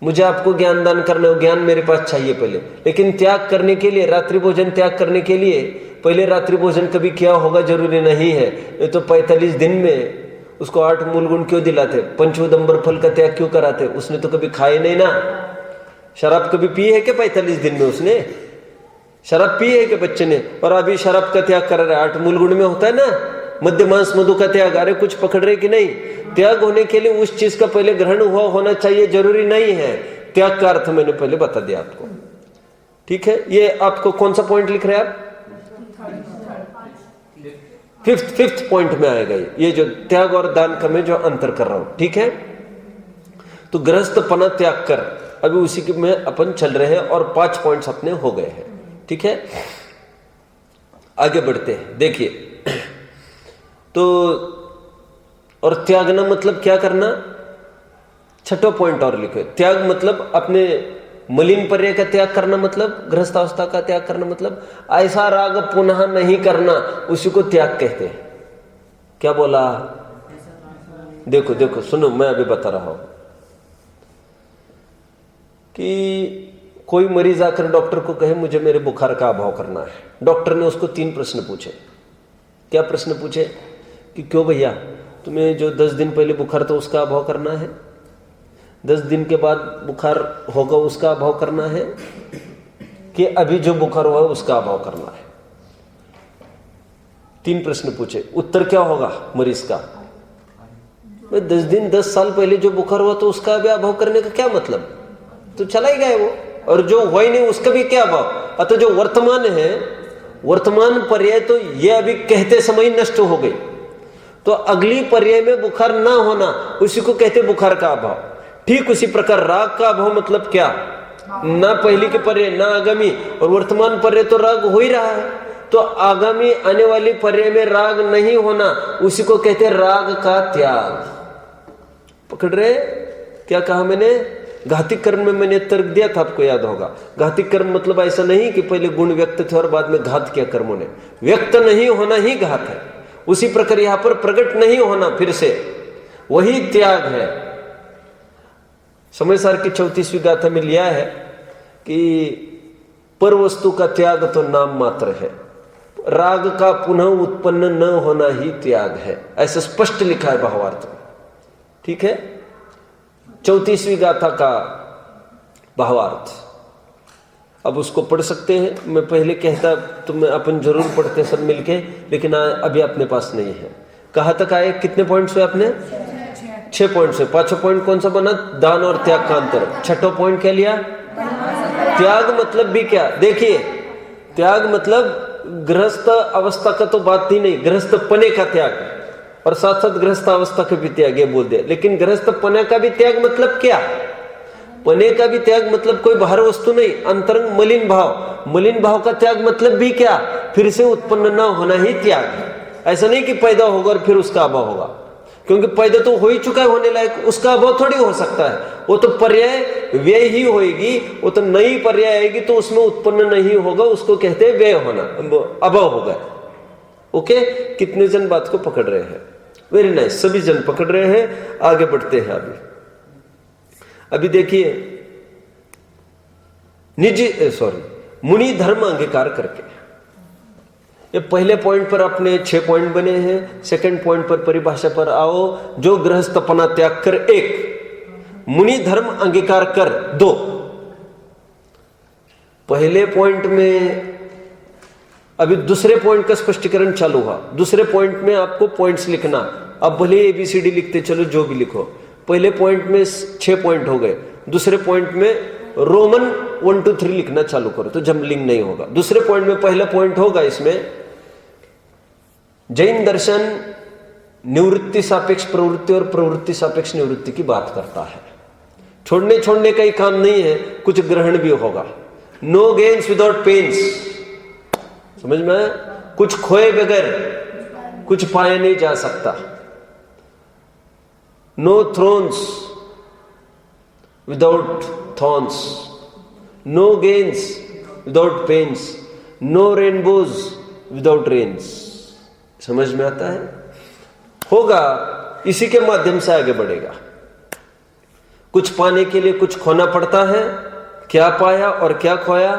मुझे आपको ज्ञान दान करना हो, ज्ञान मेरे पास चाहिए पहले, लेकिन त्याग करने के लिए, रात्रि भोजन त्याग करने के लिए पहले रात्रि भोजन कभी किया होगा जरूरी नहीं है। नहीं तो 45 दिन में उसको 8 मूल गुण क्यों दिलाते? पंचोदंबर फल का त्याग क्यों कराते? उसने तो कभी खाए नहीं ना। शराब कभी पी है क्या 45 दिन में? उसने शराब पी है क्या बच्चे ने? और अभी शराब का त्याग कर रहा है। 8 मूल गुण में होता है ना, मध्य मांस मधु का त्याग। अरे कुछ पकड़ रहे कि नहीं? त्याग होने के लिए उस चीज का पहले ग्रहण हुआ होना चाहिए, जरूरी नहीं है। त्याग का अर्थ मैंने पहले बता दिया आपको, ठीक है। ये आपको कौन सा पॉइंट लिख रहे हैं आप? फिफ्थ पॉइंट में आएगा ये जो त्याग और दान का मैं जो अंतर कर रहा हूं, ठीक है। तो गृहस्थपना त्याग कर, अभी उसी के में अपन चल रहे हैं और 5 पॉइंट्स अपने हो गए हैं, ठीक है। आगे बढ़ते हैं, देखिए। तो और त्यागना मतलब क्या करना? छठा पॉइंट और लिखो। त्याग मतलब अपने मलिन पर्य का त्याग करना, मतलब गृहस्थावस्था का त्याग करना, मतलब ऐसा राग पुनः नहीं करना, उसी को त्याग कहते हैं। क्या बोला? देखो देखो सुनो, मैं अभी बता रहा हूं कि कोई मरीज आकर डॉक्टर को कहे मुझे मेरे बुखार का अभाव करना है। डॉक्टर ने उसको 3 प्रश्न पूछे। क्या प्रश्न पूछे? कि क्यों भैया तुम्हें जो 10 दिन पहले बुखार था उसका अभाव करना है, 10 दिन के बाद बुखार होगा उसका अभाव करना है, कि अभी जो बुखार हुआ है उसका अभाव करना है? 3 प्रश्न पूछे, उत्तर क्या होगा मरीज का? 10 दिन 10 साल पहले जो बुखार हुआ तो उसका अभी अभाव करने का क्या मतलब? तो चला ही गया वो, और जो हुआ ही नहीं उसका भी क्या अभाव? अतः जो वर्तमान है, वर्तमान पर्याय तो ये अभी कहते समय नष्ट हो गई, तो अगली पर्याय में बुखार ना होना उसी को कहते बुखार का अभाव। ठीक उसी प्रकार राग का अभाव मतलब क्या? ना पहली के पर्याय ना आगामी, और वर्तमान पर्याय तो राग हो ही रहा है, तो आगामी आने वाली पर्याय में राग नहीं होना उसी को कहते राग का त्याग। पकड़ रहे? क्या कहा मैंने? घाती कर्म में मैंने तर्क दिया था, आपको याद होगा। घाती कर्म मतलब ऐसा नहीं कि पहले गुण व्यक्त थे और बाद में घात किया कर्मों ने, व्यक्त नहीं होना ही घात है। उसी प्रकार यहां पर प्रकट नहीं होना फिर से वही त्याग है। समय सार की 34वीं गाथा में लिया है कि पर वस्तु का त्याग तो नाम मात्र है, राग का पुनः उत्पन्न न होना ही त्याग है, ऐसा स्पष्ट लिखा है भावार्थ में। ठीक है, 34वीं गाथा का भावार्थ अब उसको पढ़ सकते हैं। मैं पहले कहता तुम अपन जरूर पढ़ते सब मिलके, लेकिन अभी अपने पास नहीं है। कहाँ तक आए? कितने पॉइंट्स हुए अपने? 6 पॉइंट्स हुए। 5वां पॉइंट कौन सा बना? दान और त्याग का अंतर। 6वां पॉइंट क्या लिया? त्याग मतलब भी क्या? देखिए, त्याग मतलब गृहस्थ अवस्था का तो बात ही नहीं, गृहस्थ पने का त्याग, और साथ साथ गृहस्थ अवस्था का भी त्याग, ये बोल दिया। लेकिन गृहस्थ पने का भी त्याग मतलब क्या? पने का भी त्याग मतलब कोई बाहर वस्तु नहीं, अंतरंग मलिन भाव। मलिन भाव का त्याग मतलब भी क्या? फिर से उत्पन्न न होना ही त्याग है। ऐसा नहीं कि पैदा होगा और फिर उसका अभाव होगा, क्योंकि पैदा तो हो ही चुका है होने लायक, उसका अभाव थोड़ी हो सकता है। वो तो पर्याय व्यय ही होगी, वो तो नई पर्याय आएगी तो उसमें उत्पन्न नहीं होगा, उसको कहते हैं व्यय होना, अभाव होगा। ओके, कितने जन बात को पकड़ रहे हैं? वेरी नाइस, सभी जन पकड़ रहे हैं। आगे बढ़ते हैं। अभी देखिए, मुनि धर्म अंगीकार करके, ये पहले पॉइंट पर अपने 6 पॉइंट बने हैं। सेकंड पॉइंट पर परिभाषा पर आओ। जो गृहस्थपना त्याग कर 1, मुनि धर्म अंगीकार कर 2। पहले पॉइंट में अभी दूसरे पॉइंट का स्पष्टीकरण चालू हुआ। दूसरे पॉइंट में आपको पॉइंट्स लिखना, अब भले ABCD लिखते चलो, जो भी लिखो। पहले पॉइंट में 6 पॉइंट हो गए, दूसरे पॉइंट में रोमन 1 2 3 लिखना चालू करो तो जम्बलिंग नहीं होगा। दूसरे पॉइंट में पहला पॉइंट होगा, इसमें जैन दर्शन निवृत्ति सापेक्ष प्रवृत्ति और प्रवृत्ति सापेक्ष निवृत्ति की बात करता है। छोड़ने का ही काम नहीं है, कुछ ग्रहण भी होगा। नो गेन्स विदाउट पेन्स, समझ में? कुछ खोए बगैर कुछ पाया नहीं जा सकता। No thrones without thorns, no gains without pains, no rainbows without rains. समझ में आता है? होगा, इसी के माध्यम से आगे बढ़ेगा। कुछ पाने के लिए कुछ खोना पड़ता है। क्या पाया और क्या खोया?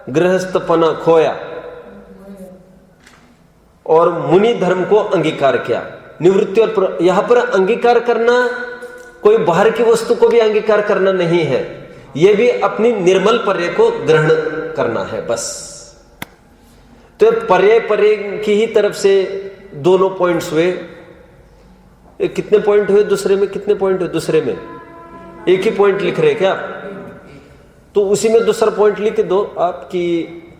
गृहस्थपना खोया और मुनि धर्म को अंगीकार किया। निवृत्ति और यहां पर अंगीकार करना कोई बाहर की वस्तु को भी अंगीकार करना नहीं है, यह भी अपनी निर्मल पर्याय को ग्रहण करना है, बस। तो पर्याय की ही तरफ से दोनों पॉइंट्स हुए। कितने पॉइंट हुए दूसरे में? कितने पॉइंट हुए दूसरे में? एक ही पॉइंट लिख रहे क्या? तो उसी में दूसरा पॉइंट लिख दो। आपकी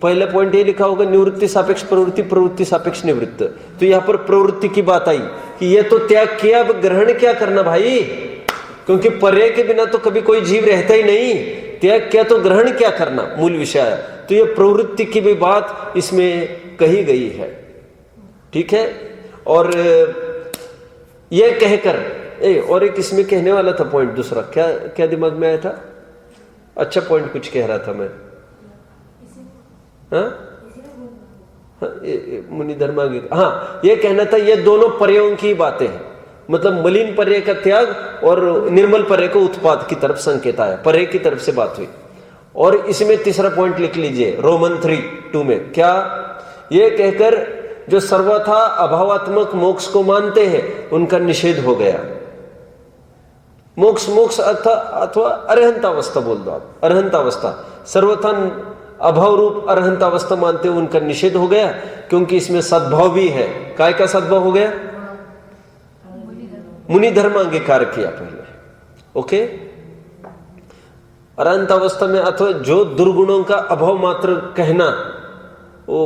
पहला पॉइंट ये लिखा होगा निवृत्ति सापेक्ष प्रवृत्ति, प्रवृत्ति सापेक्ष निवृत्ति। तो यहां पर प्रवृत्ति की बात आई कि ये तो त्याग किया, अब ग्रहण क्या करना भाई? क्योंकि पर्याय के बिना तो कभी कोई जीव रहता ही नहीं। त्याग किया तो ग्रहण क्या करना, मूल विषय है। तो ये प्रवृत्ति की भी बात इसमें कही गई है, ठीक है। और ये कहकर और एक इसमें कहने वाला था पॉइंट दूसरा, क्या दिमाग में आया था? अच्छा पॉइंट कुछ कह रहा था मैं, मुनि धर्मांगी। हाँ, ये कहना था, ये दोनों पर्यायों की बातें हैं। मतलब मलिन पर्याय का त्याग और निर्मल पर्याय को उत्पाद की तरफ संकेत आया, पर्याय की तरफ से बात हुई। और इसमें तीसरा पॉइंट लिख लीजिए, रोमन 3:2 में क्या? ये कहकर जो सर्वथा अभावात्मक मोक्ष को मानते हैं उनका निषेध हो गया। मोक्ष अथवा अरहंतावस्था बोल दो आप, अरहंतावस्था, सर्वथा अभाव रूप अरहंतावस्था मानते हैं उनका निषेध हो गया, क्योंकि इसमें सद्भाव भी है। काय का सद्भाव हो गया? मुनि धर्म अंगीकार किया पहले। ओके, अरहंतावस्था में अथवा जो दुर्गुणों का अभाव मात्र कहना, वो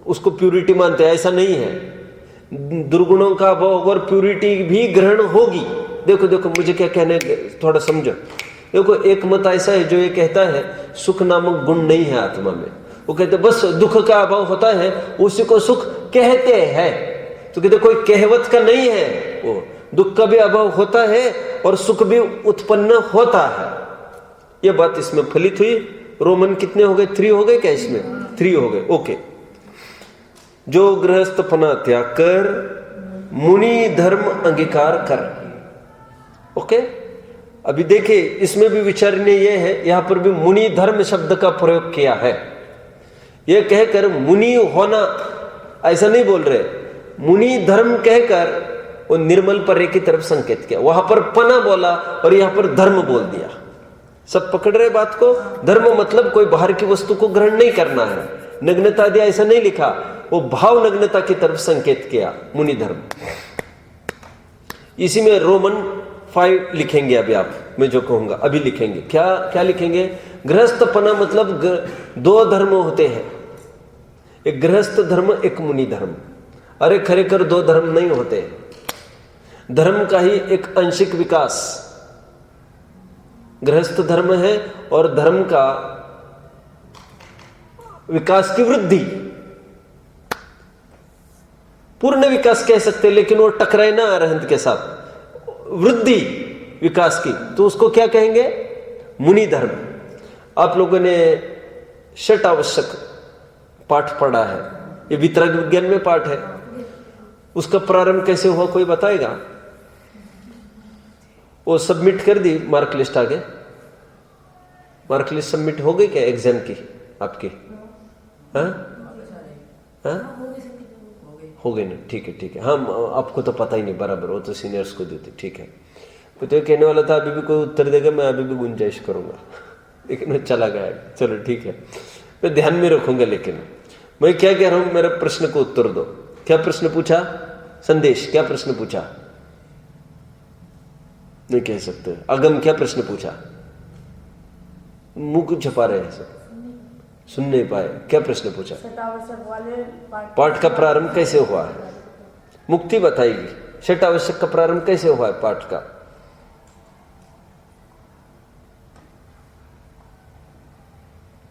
उसको प्यूरिटी मानते हैं, ऐसा नहीं है। दुर्गुणों का अभाव और प्यूरिटी भी ग्रहण होगी। देखो मुझे क्या कहने, थोड़ा समझो। देखो, एक मत ऐसा है जो ये कहता है सुख नामक गुण नहीं है आत्मा में। वो कहते बस दुख का अभाव होता है, उसी को सुख कहते हैं। तो कहते कोई कहवत का नहीं है, वो दुख का भी अभाव होता है और सुख भी उत्पन्न होता है। ये बात इसमें फलित हुई। रोमन कितने हो गए? 3 हो गए क्या? इसमें 3 हो गए। ओके, जो गृहस्थपना त्याग कर मुनि धर्म अंगीकार कर। ओके, अभी देखिए इसमें भी विचारणीय यह है, यहां पर भी मुनि धर्म शब्द का प्रयोग किया है। यह कहकर मुनि होना ऐसा नहीं बोल रहे, मुनि धर्म कहकर वो निर्मल पर्य की तरफ संकेत किया। वहां पर पना बोला और यहां पर धर्म बोल दिया। सब पकड़ रहे बात को? धर्म मतलब कोई बाहर की वस्तु को ग्रहण नहीं करना है। नग्नता दिया ऐसा नहीं लिखा, वो भाव नग्नता की तरफ संकेत किया, मुनि धर्म। इसी में रोमन 5 लिखेंगे अभी आप, मैं जो कहूंगा अभी लिखेंगे। क्या लिखेंगे? गृहस्थपना मतलब 2 धर्म होते हैं, एक गृहस्थ धर्म, एक मुनि धर्म। अरे खरेखर 2 धर्म नहीं होते। धर्म का ही एक आंशिक विकास गृहस्थ धर्म है और धर्म का विकास की वृद्धि। पूर्ण विकास कह सकते, लेकिन वो टकराए ना अरहंत के साथ। वृद्धि विकास की, तो उसको क्या कहेंगे? मुनि धर्म। आप लोगों ने षट आवश्यक पाठ पढ़ा है, ये वितरक विज्ञान में पाठ है। उसका प्रारंभ कैसे हुआ कोई बताएगा? वो सबमिट कर दी मार्क लिस्ट, आगे मार्क लिस्ट सबमिट हो गई क्या एग्जाम की आपकी? हो गई ना? ठीक है। हम आपको तो पता ही नहीं बराबर, वो तो सीनियर्स को देते। ठीक है, तो कहने वाला था अभी भी कोई उत्तर देगा, मैं अभी भी गुंजाइश करूंगा, लेकिन वो चला गया। चलो ठीक है, मैं ध्यान में रखूंगा। लेकिन मैं क्या कह रहा हूं, मेरे प्रश्न को उत्तर दो। क्या प्रश्न पूछा? संदेश क्या प्रश्न पूछा? नहीं कह सकते। अगम क्या प्रश्न पूछा? मुंह कुछ छपा रहे हैं सब, सुन नहीं पाए। क्या प्रश्न पूछा? पाठ का प्रारंभ कैसे हुआ है? मुक्ति बताएगी। षट आवश्यक का प्रारंभ कैसे हुआ है पाठ का?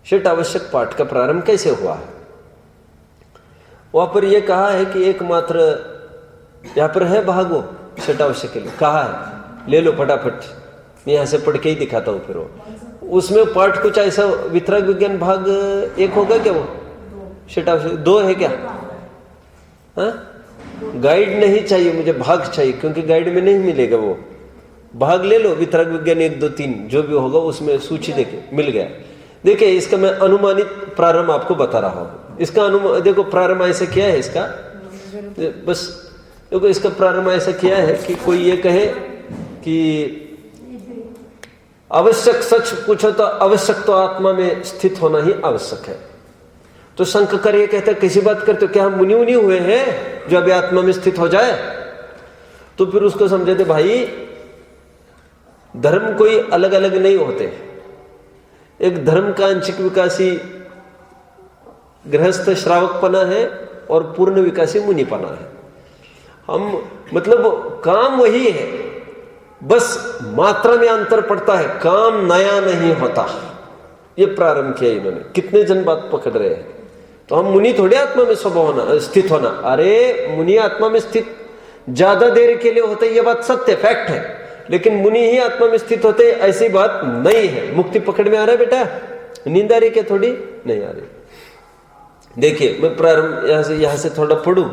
षट आवश्यक पाठ का प्रारंभ कैसे हुआ है? वहां पर यह कहा है कि एकमात्र, यहां पर है भाग वो षट आवश्यक के लिए कहा है। ले लो फटाफट, मैं यहां से पढ़ के ही दिखाता हूं। फिर वो उसमें पाठ कुछ ऐसा, वितरक विज्ञान भाग 1 होगा क्या? वो षट आवश्यक 2 है क्या? गाइड नहीं चाहिए मुझे, भाग चाहिए, क्योंकि गाइड में नहीं मिलेगा। वो भाग ले लो, वितरक विज्ञान 1, 2, 3 जो भी होगा उसमें सूची देखे मिल गया। देखिए इसका मैं अनुमानित प्रारंभ आपको बता रहा हूं। इसका देखो प्रारंभ ऐसा किया है इसका, बस देखो इसका प्रारंभ ऐसा किया है कि कोई ये कहे कि आवश्यक, सच पूछो तो आवश्यक तो आत्मा में स्थित होना ही आवश्यक है। तो शंकर ये कहते हैं किसी बात करते हो क्या हम मुनि हुए हैं जो अभी आत्मा में स्थित हो जाए? तो फिर उसको समझाते भाई धर्म कोई अलग अलग नहीं होते। एक धर्म का आंशिक विकासी गृहस्थ श्रावकपना है और पूर्ण विकासी मुनिपना है। हम मतलब काम वही है, बस मात्रा में अंतर पड़ता है, काम नया नहीं होता। ये प्रारंभ किया इन्होंने। कितने जन बात पकड़ रहे हैं? तो हम मुनि थोड़े आत्मा में स्वभाव होना, स्थित होना। अरे मुनि आत्मा में स्थित ज्यादा देर के लिए होता है, ये बात सत्य फैक्ट है, लेकिन मुनि ही आत्मा में स्थित होते ऐसी बात नहीं है। मुक्ति पकड़ में आ रहा है बेटा? नींद आ रही क्या? थोड़ी नहीं आ रही। देखिए मैं प्रारंभ यहां से थोड़ा पढ़ूं।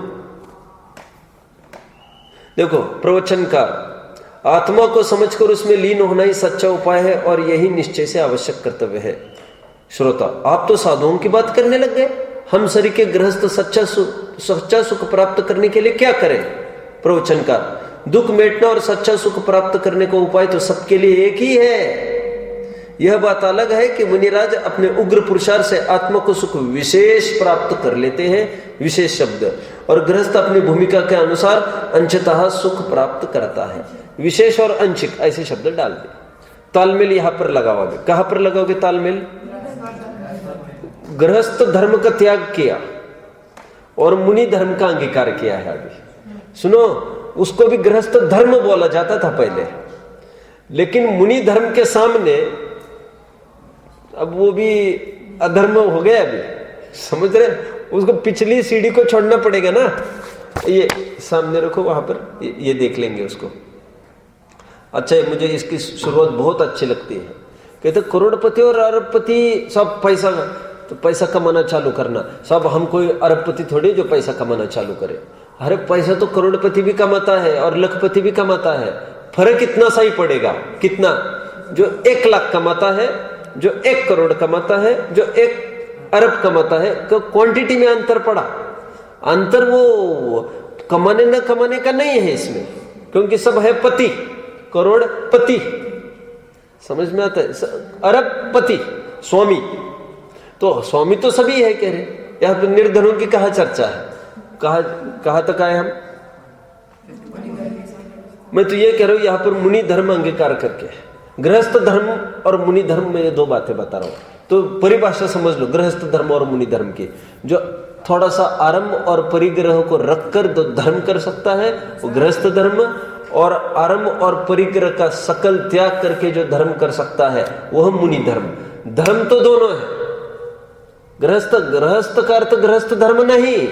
देखो प्रवचन का आत्मा को समझकर उसमें लीन होना ही सच्चा उपाय है और यही निश्चय से आवश्यक कर्तव्य है। श्रोता आप तो साधुओं की बात करने लग गए, हम शरीर के गृहस्थ सच्चा सुख प्राप्त करने के लिए क्या करें? प्रवचनकार, दुख मिटना और सच्चा सुख प्राप्त करने का उपाय तो सबके लिए एक ही है। यह बात अलग है कि मुनिराज अपने उग्र पुरुषार्थ से आत्मा को सुख विशेष प्राप्त कर लेते हैं, विशेष शब्द, और गृहस्थ अपनी भूमिका के अनुसार अंशतः सुख प्राप्त करता है। विशेष और अंशिक ऐसे शब्द डाल दे। तालमेल यहां पर लगाओगे। कहां पर लगाओगे तालमेल? गृहस्थ धर्म का त्याग किया और मुनि धर्म का अंगीकार किया है। अभी सुनो, उसको भी गृहस्थ धर्म बोला जाता था पहले, लेकिन मुनि धर्म के सामने अब वो भी अधर्म हो गया। अभी समझ रहे? उसको पिछली सीढ़ी को छोड़ना पड़ेगा ना। ये सामने रखो, वहां पर ये देख लेंगे उसको। अच्छा, मुझे इसकी शुरुआत बहुत अच्छी लगती है। कहते करोड़पति और अरबपति सब पैसा, तो पैसा कमाना चालू करना। सब हम कोई अरबपति थोड़ी जो पैसा कमाना चालू करे। अरे पैसा तो करोड़पति भी कमाता है और लखपति भी कमाता है। फर्क इतना सा ही पड़ेगा। कितना? जो 1 लाख कमाता है, जो 1 करोड़ कमाता है, जो 1 अरब कमाता है, क्वांटिटी में अंतर पड़ा। अंतर वो कमाने न कमाने का नहीं है इसमें, क्योंकि सब है पति, करोड़पति। समझ में आता है? अरबपति, स्वामी, तो स्वामी तो सभी है कह रहे। यहाँ पर निर्धनों की कहाँ चर्चा है? कहाँ तक आए हम? मैं तो ये कह रहा हूं, यहाँ पर मुनि धर्म अंगीकार करके, गृहस्थ धर्म और मुनि धर्म में ये 2 बातें बता रहा हूं। तो परिभाषा समझ लो गृहस्थ धर्म और मुनि धर्म की। जो थोड़ा सा आरंभ और परिग्रह को रखकर जो धर्म कर सकता है वो गृहस्थ धर्म, और आरंभ और परिग्रह का सकल त्याग करके जो धर्म कर सकता है वह मुनि धर्म। धर्म तो दोनों है। गृहस्थ का अर्थ गृहस्थ धर्म नहीं,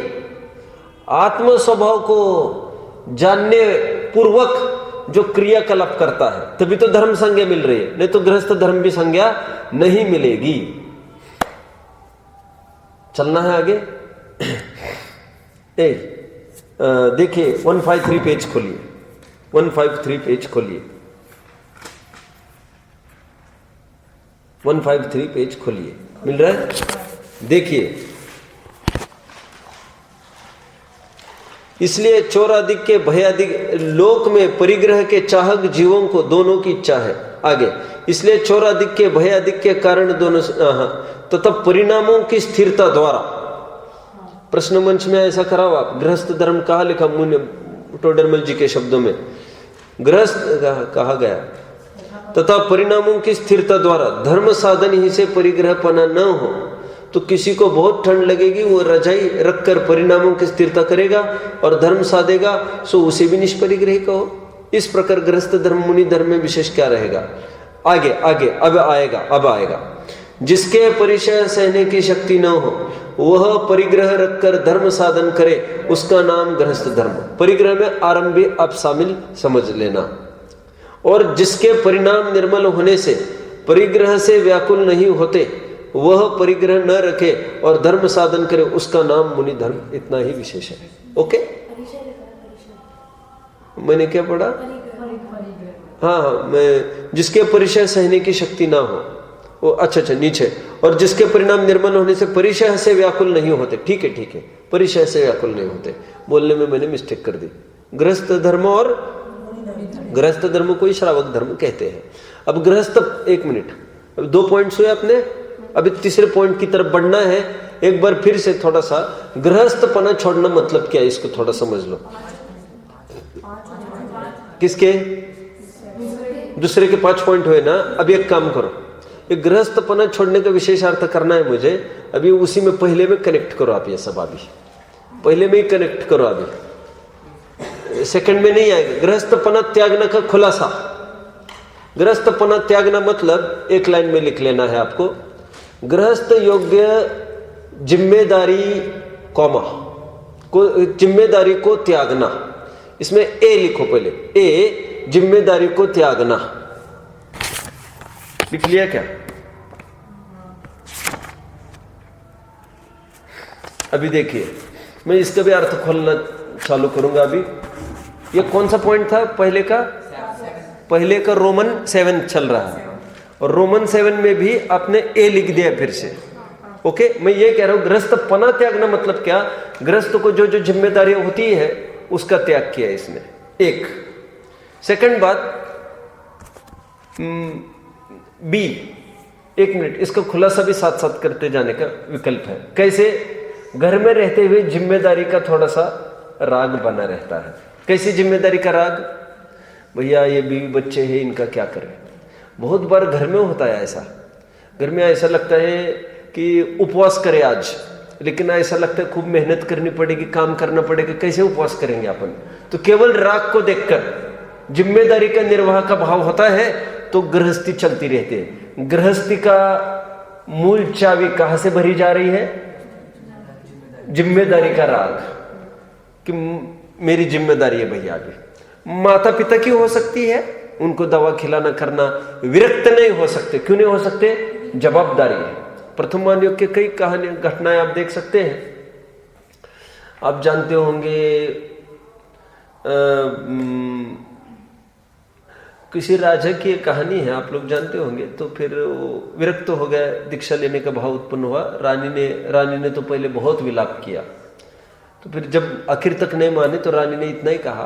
आत्म स्वभाव को जानने पूर्वक जो क्रियाकलाप करता है, तभी तो धर्म संज्ञा मिल रही है। नहीं तो गृहस्थ धर्म भी संज्ञा नहीं मिलेगी। चलना है आगे। देखिए 153 पेज खोलिए, 153 पेज खोलिए, 153 पेज खोलिए। मिल रहा है? देखिए, इसलिए चोरादिक के भयादिक लोक में परिग्रह के चाहक जीवों को दोनों की इच्छा है। आगे, इसलिए चोरादिक के भयादिक के कारण दोनों तो तब परिणामों की स्थिरता द्वारा, प्रश्न मंच में ऐसा कराओ आप, गृहस्थ धर्म कहाँ लिखा? टोडरमल जी के शब्दों में गृहस्थ कहा गया, तथा परिणामों की स्थिरता द्वारा धर्म साधन ही से परिग्रहपना न हो तो किसी को बहुत ठंड लगेगी, वो रजाई रखकर परिणामों की स्थिरता करेगा और धर्म साधेगा, सो उसे भी निष्परिग्रही कहो। इस प्रकार गृहस्थ धर्म मुनि धर्म में विशेष क्या रहेगा? आगे अब आएगा। जिसके परिचय सहने की शक्ति न हो वह परिग्रह रखकर धर्म साधन करे, उसका नाम गृहस्थ धर्म। परिग्रह में आरंभ भी आप शामिल समझ लेना। और जिसके परिणाम निर्मल होने से परिग्रह से व्याकुल नहीं होते, वह परिग्रह न रखे और धर्म साधन करे, उसका नाम मुनि धर्म। इतना ही विशेष है। ओके, मैंने क्या पढ़ा? हाँ, मैं जिसके परिचय सहने की शक्ति ना हो वो, अच्छा नीचे, और जिसके परिणाम निर्मल होने से परिचय से व्याकुल नहीं होते। ठीक है, परिचय से व्याकुल नहीं होते। बोलने में मैंने मिस्टेक कर दी। गृहस्थ धर्म और गृहस्थ धर्म को ही श्रावक धर्म कहते हैं। अब गृहस्थ, 1 मिनट, अब 2 पॉइंट्स हुए अपने, अभी तीसरे पॉइंट की तरफ बढ़ना है। एक बार फिर से थोड़ा सा गृहस्थपना छोड़ना मतलब क्या है, इसको थोड़ा समझ लो। किसके? दूसरे के 5 पॉइंट हुए ना। अभी एक काम करो, ये गृहस्थपना छोड़ने का विशेष अर्थ करना है मुझे। अभी उसी में पहले में कनेक्ट करो आप, ये सब अभी पहले में ही कनेक्ट करो, अभी सेकंड में नहीं आएगा। गृहस्थपना त्यागना का खुलासा। गृहस्थपना त्यागना मतलब एक लाइन में लिख लेना है आपको, गृहस्थ योग्य जिम्मेदारी जिम्मेदारी को त्यागना। इसमें ए लिखो पहले, ए जिम्मेदारी को त्यागना। लिख लिया क्या? अभी देखिए, मैं इसका भी अर्थ खोलना चालू करूंगा। अभी ये कौन सा पॉइंट था पहले का रोमन 7 चल रहा है, और रोमन 7 में भी आपने ए लिख दिया फिर से। ओके, मैं ये कह रहा हूं गृहस्थ पना त्यागना मतलब क्या, गृहस्थ को जो जो जिम्मेदारियां होती है उसका त्याग किया इसने। एक सेकंड बात, बी, एक मिनट, इसका खुलासा भी साथ साथ करते जाने का विकल्प है। कैसे? घर में रहते हुए जिम्मेदारी का थोड़ा सा राग बना रहता है। कैसी जिम्मेदारी का राग? भैया ये बीवी बच्चे हैं, इनका क्या करें। बहुत बार घर में होता है ऐसा, घर में ऐसा लगता है कि उपवास करें आज, लेकिन ऐसा लगता है खूब मेहनत करनी पड़ेगी, काम करना पड़ेगा, कैसे उपवास करेंगे अपन। तो केवल राग को देखकर जिम्मेदारी का निर्वाह का भाव होता है तो गृहस्थी चलती रहती है। गृहस्थी का मूल चाबी कहां से भरी जा रही है? जिम्मेदारी का राग, कि मेरी जिम्मेदारी है भैया। आगे माता पिता की हो सकती है, उनको दवा खिलाना करना, विरक्त नहीं हो सकते। क्यों नहीं हो सकते? जवाबदारी है। प्रथम महायोग के कई कहानियां घटनाएं आप देख सकते हैं। आप जानते होंगे किसी राजा की एक कहानी है, आप लोग जानते होंगे। तो फिर वो विरक्त हो गया, दीक्षा लेने का भाव उत्पन्न हुआ। रानी ने तो पहले बहुत विलाप किया, तो फिर जब आखिर तक नहीं माने तो रानी ने इतना ही कहा,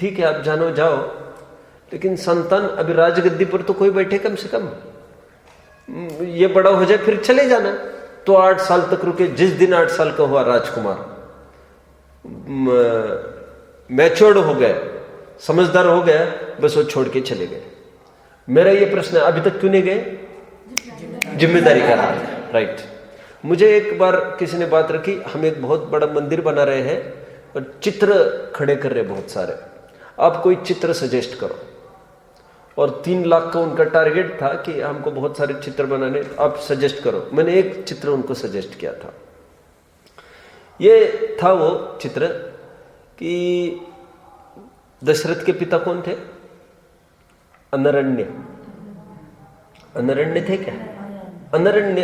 ठीक है आप जानो जाओ, लेकिन संतान अभी राजगद्दी पर तो कोई बैठे कम से कम, ये बड़ा हो जाए फिर चले जाना। तो 8 साल तक रुके। जिस दिन 8 साल का हुआ राजकुमार मैच्योर्ड हो गए, समझदार हो गया, बस वो छोड़ के चले गए। मेरा ये प्रश्न है, अभी तक क्यों नहीं गए? जिम्मेदारी का राग, राइट। मुझे एक बार किसी ने बात रखी, हम एक बहुत बड़ा मंदिर बना रहे हैं और चित्र खड़े कर रहे बहुत सारे, आप कोई चित्र सजेस्ट करो। और 3 लाख का उनका टारगेट था कि हमको बहुत सारे चित्र बनाने, आप सजेस्ट करो। मैंने एक चित्र उनको सजेस्ट किया था। ये था वो चित्र कि दशरथ के पिता कौन थे? अनरण्य। अनरण्य थे क्या? अनरण्य,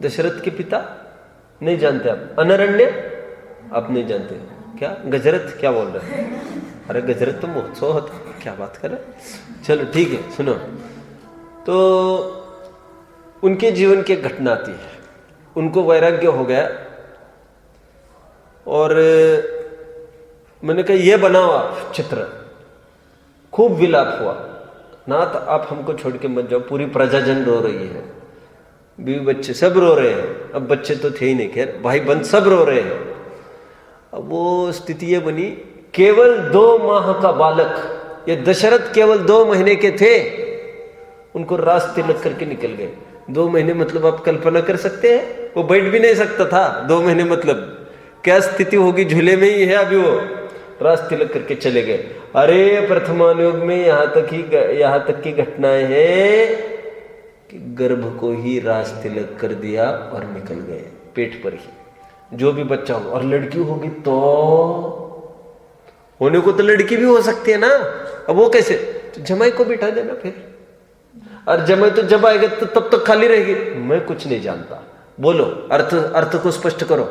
दशरथ के पिता नहीं जानते आप? अनरण्य आप नहीं जानते क्या? गजरथ क्या बोल रहे हैं? अरे गजरथ तो महोत्सव होता, क्या बात कर रहे। चलो ठीक है, सुनो। तो उनके जीवन की एक घटना आती है, उनको वैराग्य हो गया और मैंने कहा ये बनाओ आप चित्र। खूब विलाप हुआ, नाथ आप हमको छोड़ के मत जाओ, पूरी प्रजाजन रो रही है, बीवी बच्चे सब रो रहे हैं। अब बच्चे तो थे ही नहीं, खैर भाई बंद सब रो रहे हैं। अब वो स्थिति ये बनी, केवल 2 माह का बालक, ये दशरथ केवल 2 महीने के थे, उनको रास तिलक करके निकल गए। 2 महीने मतलब आप कल्पना कर सकते हैं, वो बैठ भी नहीं सकता था 2 महीने, मतलब क्या स्थिति होगी, झूले में ही है अभी। वो रास तिलक करके चले गए। अरे प्रथमानुयोग में यहाँ तक की घटनाएं हैं कि गर्भ को ही रास तिलक कर दिया और निकल गए, पेट पर ही, जो भी बच्चा हो। और लड़की होगी तो होने को तो लड़की भी हो सकती है ना, अब वो कैसे? तो जमाई को बिठा देना फिर, और जमाई तो जब आएगा तो तब तक खाली रहेगी। मैं कुछ नहीं जानता, बोलो अर्थ को स्पष्ट करो।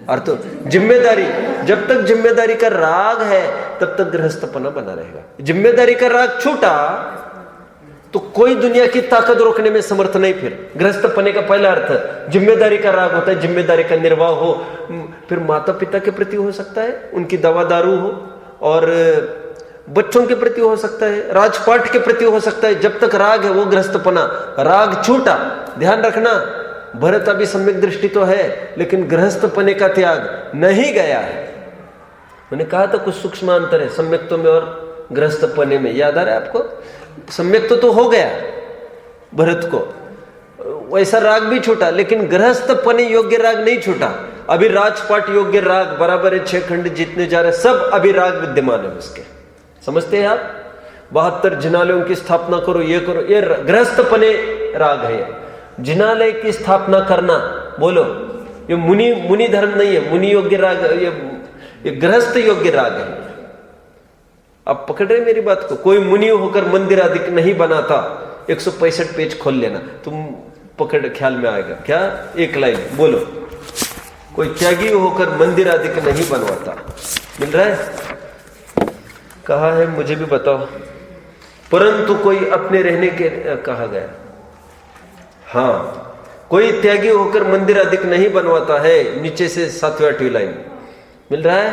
अर्थ जिम्मेदारी, जब तक जिम्मेदारी का राग है तब तक गृहस्थपना बना रहेगा। जिम्मेदारी का राग छूटा तो कोई दुनिया की ताकत रोकने में समर्थ नहीं। फिर गृहस्थपने का पहला अर्थ जिम्मेदारी का राग होता है, जिम्मेदारी का निर्वाह हो। फिर माता पिता के प्रति हो सकता है, उनकी दवा दारू हो, और बच्चों के प्रति हो सकता है, राजपाट के प्रति हो सकता है। जब तक राग है वो गृहस्थपना। राग छूटा, ध्यान रखना, भरत अभी सम्यक दृष्टि तो है, लेकिन गृहस्थपने का त्याग नहीं गया है। मैंने कहा था कुछ सूक्ष्म अंतर है सम्यक्त्व में और गृहस्थपने में, याद आ रहा है आपको? सम्यक्त्व तो हो गया भरत को, वैसा राग भी छूटा, लेकिन गृहस्थपने योग्य राग नहीं छूटा। अभी राजपाट योग्य राग बराबर है, 6 खंड जीतने जा रहे, सब अभी राग विद्यमान है उसके। समझते हैं आप? 72 जिनालयों की स्थापना करो, ये करो, ये गृहस्थपने राग है। जिनालय की स्थापना करना, बोलो, ये मुनि धर्म नहीं है, मुनि योग्य राग, ये गृहस्थ योग्य राग है। आप पकड़ रहे मेरी बात को? कोई मुनि होकर मंदिर आदि नहीं बनाता। 165 पेज खोल लेना, तुम पकड़, ख्याल में आएगा क्या? एक लाइन बोलो, कोई त्यागी होकर मंदिर आदि नहीं बनवाता। मिल रहा है? कहा है मुझे भी बताओ। परंतु कोई अपने रहने के, कहा गया हाँ, कोई त्यागी होकर मंदिर अधिक नहीं बनवाता है। नीचे से 7वीं 8वीं लाइन मिल रहा है।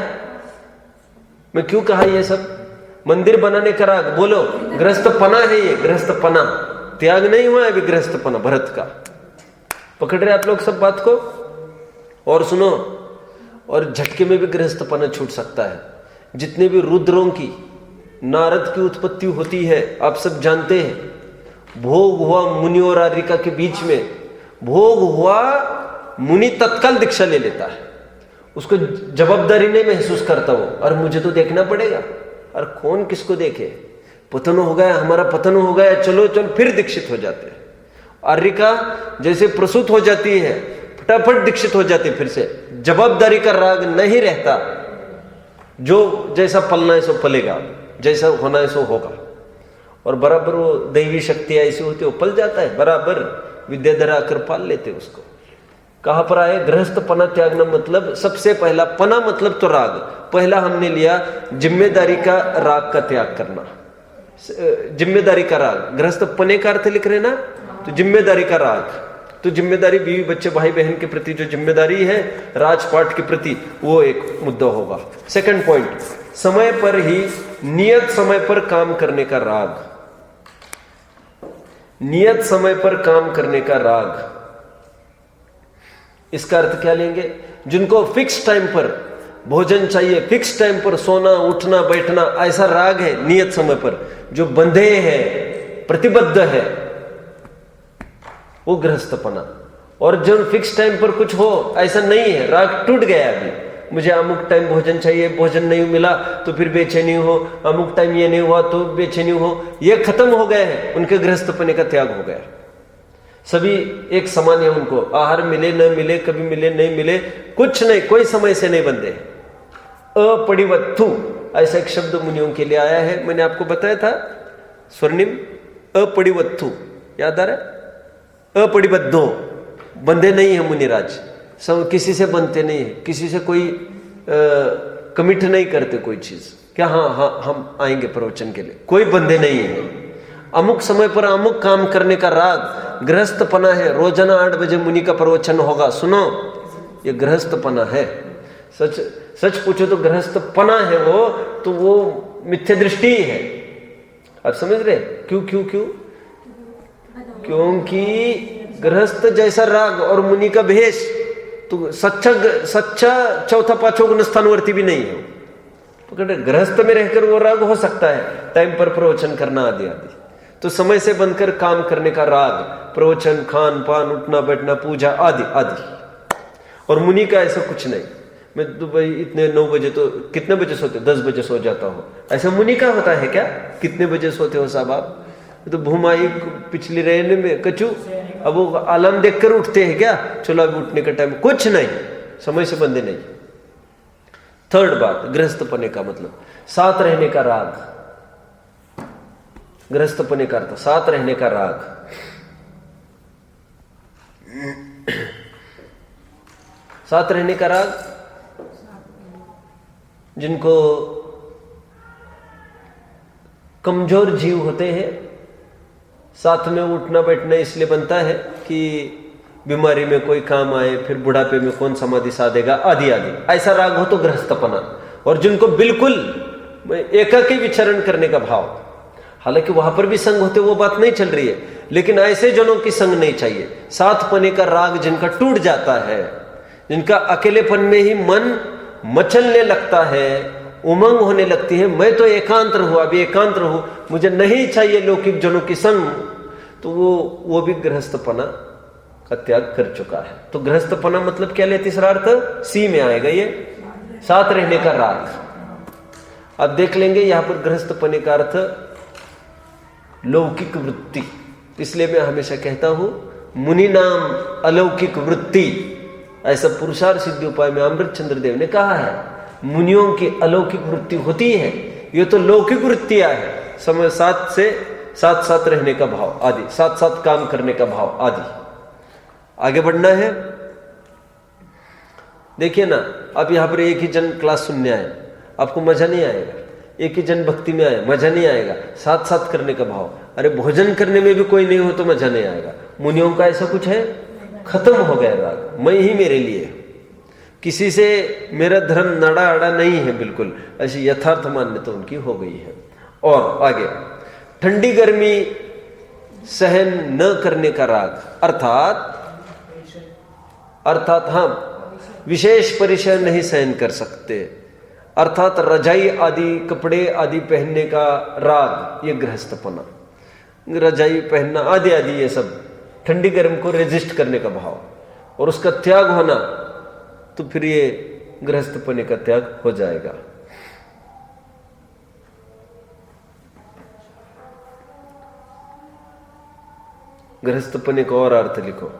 मैं क्यों कहा ये सब? मंदिर बनाने का राग, बोलो गृहस्थ पना है ये, गृहस्थ पना, त्याग नहीं हुआ है अभी गृहस्थ पना भरत का। पकड़ रहे आप लोग सब बात को? और सुनो, और झटके में भी गृहस्थ पना छूट सकता है। जितने भी रुद्रों की, नारद की उत्पत्ति होती है आप सब जानते हैं। भोग हुआ मुनि और आर्यिका के बीच में, भोग हुआ, मुनि तत्काल दीक्षा ले लेता है, उसको जवाबदारी नहीं महसूस करता वो, और मुझे तो देखना पड़ेगा, और कौन किसको देखे, पतन हो गया, हमारा पतन हो गया, चलो चलो, फिर दीक्षित हो जाते हैं। आर्यिका जैसे प्रसूत हो जाती है फटाफट दीक्षित हो जाती है, फिर से जवाबदारी का राग नहीं रहता। जो जैसा पलना है सो पलेगा, जैसा होना है सो होगा, और बराबर वो दैवी शक्ति ऐसी होती है, वो पल जाता है, बराबर विद्याधर आकर पाल लेते उसको। कहां पर आए? गृहस्थ पना त्यागना मतलब सबसे पहला पना मतलब तो राग। पहला हमने लिया जिम्मेदारी का राग का त्याग करना, जिम्मेदारी का राग। गृहस्थ पने का अर्थ लिख रहे ना, तो जिम्मेदारी का राग, तो जिम्मेदारी बीवी बच्चे भाई बहन के प्रति जो जिम्मेदारी है, राजपाट के प्रति, वो एक मुद्दा होगा। सेकंड पॉइंट, समय पर ही नियत समय पर काम करने का राग। नियत समय पर काम करने का राग, इसका अर्थ क्या लेंगे? जिनको फिक्स टाइम पर भोजन चाहिए, फिक्स टाइम पर सोना उठना बैठना, ऐसा राग है नियत समय पर, जो बंधे हैं, प्रतिबद्ध है, वो गृहस्थपना। और जो फिक्स टाइम पर कुछ हो ऐसा नहीं है, राग टूट गया अभी, मुझे अमुक टाइम भोजन चाहिए, भोजन नहीं मिला तो फिर बेचैनी हो, अमुक टाइम ये नहीं हुआ तो बेचैनी हो, ये खत्म हो गए हैं, उनके गृहस्थपने का त्याग हो गया। सभी एक समान है, उनको आहार मिले न मिले, कभी मिले नहीं मिले, कुछ नहीं, कोई समय से नहीं बंधे। अपरिवत्थु ऐसा एक शब्द मुनियों के लिए आया है, मैंने आपको बताया था स्वर्णिम, अपरिवत्थु, याद आ रहा है? अपरिबद्धो, बंधे नहीं है मुनिराज, सब किसी से बनते नहीं है, किसी से कोई कमिट नहीं करते कोई चीज, क्या हाँ हाँ हम आएंगे प्रवचन के लिए, कोई बंधे नहीं है। अमुक समय पर अमुक काम करने का राग गृहस्थपना है। रोजाना 8 बजे मुनि का प्रवचन होगा, सुनो, ये गृहस्थपना है। सच सच पूछो तो गृहस्थपना है वो, तो वो मिथ्या दृष्टि है। आप समझ रहे? क्यों क्यों क्यों? क्योंकि गृहस्थ जैसा राग और मुनि का भेष, तो सच्चा चौथा पांचवा गुण स्थानवर्ती भी नहीं है। पकड़े, गृहस्थ में रहकर वो राग हो सकता है, टाइम पर प्रवचन करना आदि आदि, तो समय से बनकर काम करने का राग, प्रवचन, खान पान, उठना बैठना, पूजा आदि आदि। और मुनि का ऐसा कुछ नहीं, मैं तो भाई इतने 9 बजे तो कितने बजे सोते, 10 बजे सो जाता हूँ, ऐसा मुनि का होता है क्या? कितने बजे सोते हो साहब आप? तो भूमाई पिछली रहने में कचू, अब वो अलार्म देखकर उठते हैं क्या? चलो अभी उठने का टाइम, कुछ नहीं, समय से बंधे नहीं। थर्ड बात, गृहस्थपने का मतलब साथ रहने का राग। गृहस्थपने का अर्थ साथ रहने का राग। साथ रहने का राग, जिनको कमजोर जीव होते हैं, साथ में उठना बैठना इसलिए बनता है कि बीमारी में कोई काम आए, फिर बुढ़ापे में कौन समाधि साधेगा आदि आदि, ऐसा राग हो तो गृहस्थपना। और जिनको बिल्कुल एकाकी विचरण करने का भाव, हालांकि वहां पर भी संग होते, वो बात नहीं चल रही है, लेकिन ऐसे जनों की संग नहीं चाहिए। साथ पने का राग जिनका टूट जाता है, जिनका अकेलेपन में ही मन मचलने लगता है, उमंग होने लगती है, मैं तो एकांत रहूं, अभी एकांत रहूं, मुझे नहीं चाहिए लौकिक जनों की संग, तो वो भी गृहस्थपना का त्याग कर चुका है। तो गृहस्थपना मतलब क्या ले? तीसरा अर्थ सी में आएगा, ये साथ रहने का राग। अब देख लेंगे यहां पर गृहस्थपने का अर्थ लौकिक वृत्ति। इसलिए मैं हमेशा कहता हूं मुनि नाम अलौकिक वृत्ति, ऐसा पुरुषार्थ सिद्धि उपाय में अमृत चंद्र देव ने कहा है, मुनियों की अलौकिक वृत्ति होती है, ये तो लौकिक वृत्तियां है। समय साथ से साथ साथ रहने का भाव आदि, साथ साथ काम करने का भाव आदि। आगे बढ़ना है, देखिए ना, आप यहां पर एक ही जन क्लास सुनने आए, आपको मजा नहीं आएगा। एक ही जन भक्ति में आए, मजा नहीं आएगा। साथ साथ करने का भाव, अरे भोजन करने में भी कोई नहीं हो तो मजा नहीं आएगा। मुनियों का ऐसा कुछ है, खत्म हो गया राग, मैं ही मेरे लिए, किसी से मेरा धर्म नड़ा अड़ा नहीं है, बिल्कुल ऐसी यथार्थ मान्यता उनकी हो गई है। और आगे ठंडी गर्मी सहन न करने का राग, अर्थात हाँ विशेष परिचय नहीं सहन कर सकते, अर्थात रजाई आदि कपड़े आदि पहनने का राग, ये गृहस्थपना, रजाई पहनना आदि आदि ये सब ठंडी गर्म को रेजिस्ट करने का भाव और उसका त्याग होना, तो फिर ये गृहस्थपने का त्याग हो जाएगा। गृहस्थपने को और अर्थ लिखो।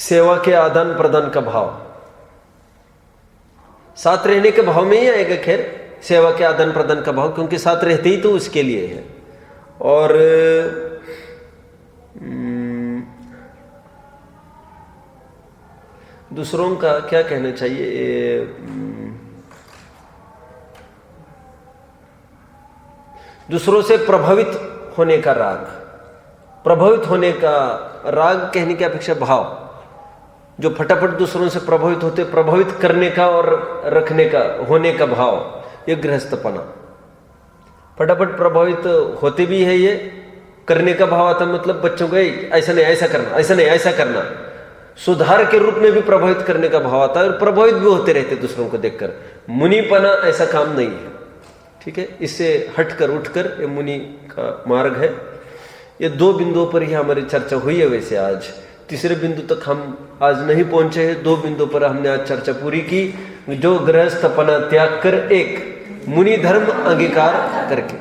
सेवा के आदान प्रदान का भाव, साथ रहने के भाव में ही आएगा। खैर सेवा के आदान प्रदान का भाव, क्योंकि साथ रहते ही तो उसके लिए है। और दूसरों का क्या कहना चाहिए, दूसरों से प्रभावित होने का राग, प्रभावित होने का राग कहने की अपेक्षा भाव, जो फटाफट दूसरों से प्रभावित होते, प्रभावित करने का और रखने का होने का भाव, ये गृहस्थपना। फटाफट प्रभावित होते भी है, ये करने का भाव आता, मतलब बच्चों को ऐसा नहीं ऐसा करना, ऐसा नहीं ऐसा करना, सुधार के रूप में भी प्रभावित करने का भाव आता है और प्रभावित भी होते रहते दूसरों को देखकर। मुनिपना ऐसा काम नहीं है, ठीक है, इससे हटकर उठकर ये मुनि का मार्ग है। ये दो बिंदुओं पर ही हमारी चर्चा हुई है। वैसे आज तीसरे बिंदु तक हम आज नहीं पहुंचे हैं, दो बिंदु पर हमने आज चर्चा पूरी की, जो गृहस्थपना त्याग कर एक मुनि धर्म अंगीकार करके।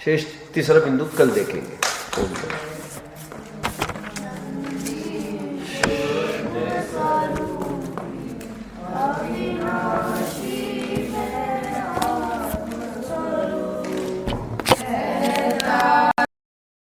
शेष तीसरा बिंदु कल देखेंगे।